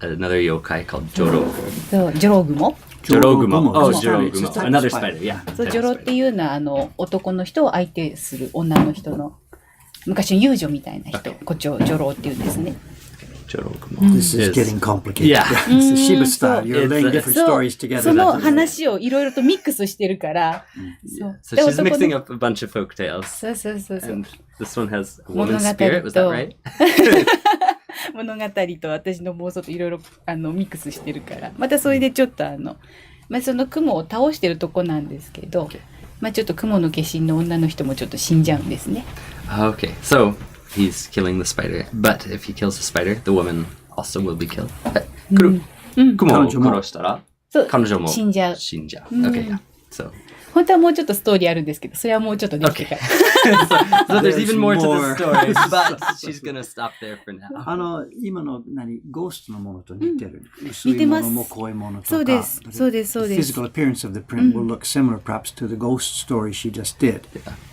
[SPEAKER 2] another yokai called ジョログ。
[SPEAKER 5] そう、ジョログモ。
[SPEAKER 2] ジョログモ。Oh,
[SPEAKER 1] It's
[SPEAKER 2] ジョロ
[SPEAKER 1] a
[SPEAKER 2] グモ。
[SPEAKER 1] type of
[SPEAKER 2] Another
[SPEAKER 1] spider.
[SPEAKER 2] spider, yeah.
[SPEAKER 5] そう、ジョロっていうのは、男の人を相手する女の人の、昔の遊女みたいな人、こっちをジョロっていうんですね。
[SPEAKER 2] ジョログモ。
[SPEAKER 1] This is getting complicated.
[SPEAKER 2] Yeah.
[SPEAKER 1] It's the Shiba style. You're
[SPEAKER 2] It's
[SPEAKER 1] laying
[SPEAKER 2] a-
[SPEAKER 1] different
[SPEAKER 5] そう
[SPEAKER 1] stories together.
[SPEAKER 5] その話をいろいろとミックスしてるから、そう。
[SPEAKER 2] So
[SPEAKER 5] で
[SPEAKER 2] she's
[SPEAKER 5] 男の
[SPEAKER 2] mixing up a bunch of folk tales.
[SPEAKER 5] そうそうそうそう。
[SPEAKER 2] And this one has a
[SPEAKER 5] 物
[SPEAKER 2] woman's
[SPEAKER 5] 語
[SPEAKER 2] spirit, was that
[SPEAKER 5] と
[SPEAKER 2] right?
[SPEAKER 5] 物語と私の妄想といろいろミックスしてるから、またそれでちょっとまあ、その雲を倒してるとこなんですけど、
[SPEAKER 2] Okay.
[SPEAKER 5] まあちょっと雲の化身の女の人もちょっと死んじゃうんですね。
[SPEAKER 2] Okay, so he's killing the spider. But if he kills the spider, the woman also will be killed. 雲を殺したら
[SPEAKER 5] そう
[SPEAKER 2] 彼女も
[SPEAKER 5] 死んじゃう。
[SPEAKER 2] 死んじゃう。Okay, yeah. So
[SPEAKER 5] 本当はもうちょっとストーリーあるんですけど、それはもうちょっとできてから。
[SPEAKER 2] so there's even more to the
[SPEAKER 1] more.
[SPEAKER 2] story, but she's gonna stop there for now.
[SPEAKER 1] 今のゴーストのものと似てる。
[SPEAKER 5] 似てます。
[SPEAKER 1] 薄いものも濃いものとか。
[SPEAKER 5] そうですそうですそうです。
[SPEAKER 1] The physical appearance of the print will look similar perhaps to the ghost story she just did.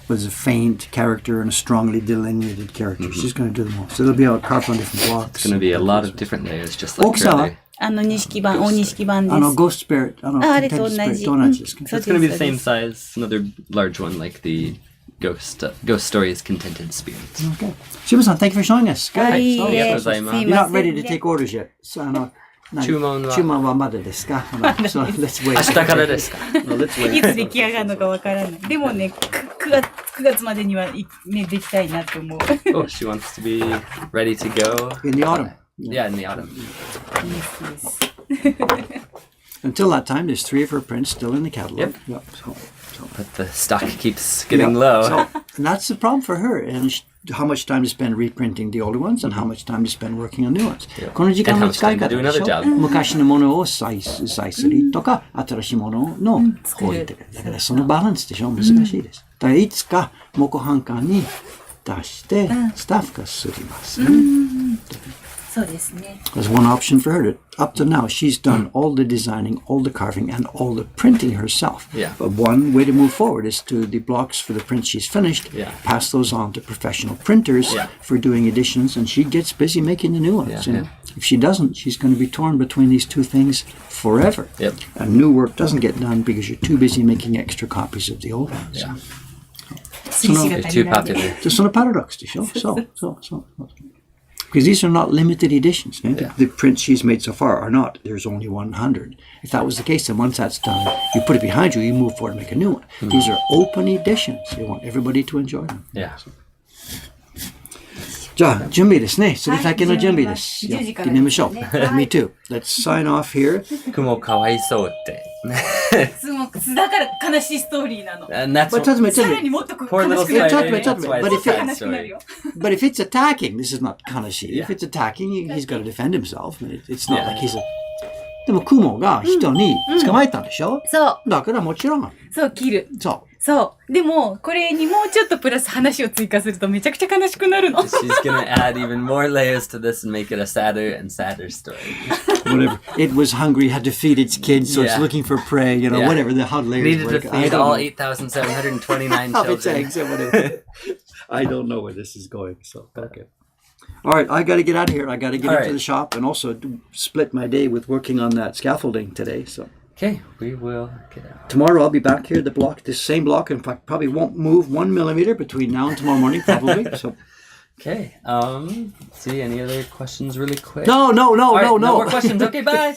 [SPEAKER 1] But there's a faint character and a strongly delineated character. She's going to do them all. So they'll be all carved on different blocks.
[SPEAKER 2] It's gonna be a lot of different layers, just like
[SPEAKER 1] 大きさは
[SPEAKER 2] her.
[SPEAKER 5] 錦版、大錦版です。
[SPEAKER 1] ゴーストスピリット、
[SPEAKER 5] あれと同じ。
[SPEAKER 1] contempt spirit と同じですか。
[SPEAKER 5] そう
[SPEAKER 2] It's gonna be the
[SPEAKER 5] そう
[SPEAKER 2] same
[SPEAKER 5] です
[SPEAKER 2] size, another large one like the ghost stories contented spirits.
[SPEAKER 1] Okay. Shiba-san, thank you for showing us. Good.
[SPEAKER 5] はい
[SPEAKER 2] So,
[SPEAKER 5] いえ
[SPEAKER 2] yes,
[SPEAKER 5] すい
[SPEAKER 2] I'm,
[SPEAKER 5] ま
[SPEAKER 2] uh,
[SPEAKER 5] せん
[SPEAKER 1] You're not ready
[SPEAKER 5] ね
[SPEAKER 1] to take orders yet. So,
[SPEAKER 2] 注文は
[SPEAKER 1] 注文はまだですかSo let's wait.
[SPEAKER 2] 明日からですか？
[SPEAKER 1] No, let's wait.
[SPEAKER 5] いつ出来上がるのかわからない。でもね、9月までにはね、できたいなと思う。
[SPEAKER 2] Oh, she wants to be ready to go.
[SPEAKER 1] In the autumn.
[SPEAKER 2] Yeah, in the autumn.
[SPEAKER 1] Until that time, there's 3 of her prints still in the catalog.
[SPEAKER 2] Yep.
[SPEAKER 1] So,
[SPEAKER 2] But the stock keeps getting
[SPEAKER 1] yeah.
[SPEAKER 2] low.
[SPEAKER 1] So, and that's the problem for her. And how much time to spend reprinting the older ones and how much time to spend working on new ones.
[SPEAKER 2] Yeah.
[SPEAKER 1] この時間
[SPEAKER 2] And how
[SPEAKER 1] の
[SPEAKER 2] much
[SPEAKER 1] 使い
[SPEAKER 2] time to
[SPEAKER 1] 方
[SPEAKER 2] do
[SPEAKER 1] でし
[SPEAKER 2] another
[SPEAKER 1] ょ
[SPEAKER 2] job.
[SPEAKER 1] 昔のものを再するとか、新しいものの方にだからそのバランスでしょ難しいです。だからいつか木版館に出してスタッフがすりますね。
[SPEAKER 5] そうですね。
[SPEAKER 1] There's one option for her. Up to now, she's done all the designing, all the carving, and all the printing herself.
[SPEAKER 2] Yeah.
[SPEAKER 1] But one way to move forward is to the blocks for the prints she's finished,
[SPEAKER 2] Yeah.
[SPEAKER 1] pass those on to professional printers
[SPEAKER 2] Yeah.
[SPEAKER 1] for doing editions, and she gets busy making the new ones.
[SPEAKER 2] Yeah,
[SPEAKER 1] you know?
[SPEAKER 2] yeah.
[SPEAKER 1] If she doesn't, she's going to be torn between these two things forever.
[SPEAKER 2] Yep.
[SPEAKER 1] And new work doesn't get done because you're too busy making extra copies of the old ones.
[SPEAKER 2] Yeah.
[SPEAKER 5] 推詞が
[SPEAKER 2] They're
[SPEAKER 5] 足り
[SPEAKER 2] too
[SPEAKER 5] ないんで。
[SPEAKER 2] popular.
[SPEAKER 1] でそのパラドックスでしょそう。Because these are not limited editions.
[SPEAKER 2] Yeah.
[SPEAKER 1] The prints she's made so far are not. There's only 100. If that was the case, then once that's done, you put it behind you, you move forward and make a new one. These are open editions. You want everybody to enjoy them.
[SPEAKER 2] Yeah.
[SPEAKER 1] じゃあ、準備ですね。それだけの準備です。
[SPEAKER 5] はい
[SPEAKER 1] やってみましょう。Me too. Let's sign off here.
[SPEAKER 2] 雲かわいそうって。
[SPEAKER 5] だから悲しいストーリーなの。
[SPEAKER 2] And that's
[SPEAKER 1] But
[SPEAKER 2] what,
[SPEAKER 1] ちょっと待って
[SPEAKER 5] さらにもっと
[SPEAKER 2] poor
[SPEAKER 5] 悲
[SPEAKER 2] little
[SPEAKER 5] しくなる。
[SPEAKER 2] spider.
[SPEAKER 1] Touch me.
[SPEAKER 2] That's why
[SPEAKER 1] But
[SPEAKER 2] it's a
[SPEAKER 1] if it-
[SPEAKER 2] sad
[SPEAKER 5] 悲しくなる
[SPEAKER 2] story.
[SPEAKER 5] よ。
[SPEAKER 1] But if it's attacking, this is not kanashi.
[SPEAKER 2] Yeah.
[SPEAKER 1] If it's attacking, he's got to defend himself. It's not
[SPEAKER 2] Yeah.
[SPEAKER 1] like he's a... でも、クモが人に捕まえたんでしょ
[SPEAKER 5] そう、
[SPEAKER 1] だからもちろん。
[SPEAKER 5] そう、切る。
[SPEAKER 1] そう。
[SPEAKER 5] そう。でも、これにもうちょっとプラス話を追加するとめちゃくちゃ悲しくなるの。
[SPEAKER 2] She's gonna add even more layers to this and make it a sadder and sadder story.
[SPEAKER 1] Whatever. It was hungry, had to feed its kids, so it's
[SPEAKER 2] Yeah.
[SPEAKER 1] looking for prey, you know,
[SPEAKER 2] Yeah.
[SPEAKER 1] whatever the how layers
[SPEAKER 2] Needed to
[SPEAKER 1] work. I
[SPEAKER 2] feed
[SPEAKER 1] don't
[SPEAKER 2] all
[SPEAKER 1] know.
[SPEAKER 2] 8,729
[SPEAKER 1] Of its
[SPEAKER 2] children.
[SPEAKER 1] eggs or whatever. I don't know where this is going, so, okay. All right, I got to get out of here. I got to get
[SPEAKER 2] All
[SPEAKER 1] into
[SPEAKER 2] right.
[SPEAKER 1] the shop and also split my day with working on that scaffolding today. So
[SPEAKER 2] Okay, we will get out.
[SPEAKER 1] tomorrow I'll be back here, the block, this same block. In fact, probably won't move 1 millimeter between now and tomorrow morning, probably. So
[SPEAKER 2] Okay. Let's see, any other questions really quick?
[SPEAKER 1] no.
[SPEAKER 2] All right, no more questions. Okay, bye.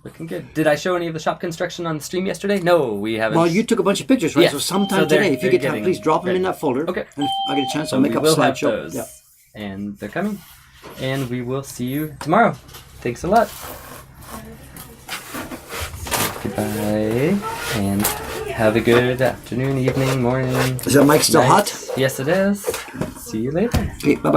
[SPEAKER 2] Looking good. Did I show any of the shop construction on the stream yesterday? No, we haven't.
[SPEAKER 1] Well, you took a bunch of pictures, right?
[SPEAKER 2] Yes.
[SPEAKER 1] So sometime
[SPEAKER 2] So they're-
[SPEAKER 1] today, if you
[SPEAKER 2] they're
[SPEAKER 1] get time,
[SPEAKER 2] getting
[SPEAKER 1] please drop them in
[SPEAKER 2] ready.
[SPEAKER 1] that folder.
[SPEAKER 2] Okay.
[SPEAKER 1] And if I get a chance,
[SPEAKER 2] So
[SPEAKER 1] I'll make
[SPEAKER 2] we
[SPEAKER 1] up a
[SPEAKER 2] will have
[SPEAKER 1] slideshow.
[SPEAKER 2] those.
[SPEAKER 1] Yeah.
[SPEAKER 2] And they're coming. And we will see you tomorrow. Thanks a lot. Goodbye. And have a good afternoon, evening, morning.
[SPEAKER 1] Is that mic still
[SPEAKER 2] night.
[SPEAKER 1] hot?
[SPEAKER 2] Yes, it is. See you later.
[SPEAKER 1] Okay, bye-bye.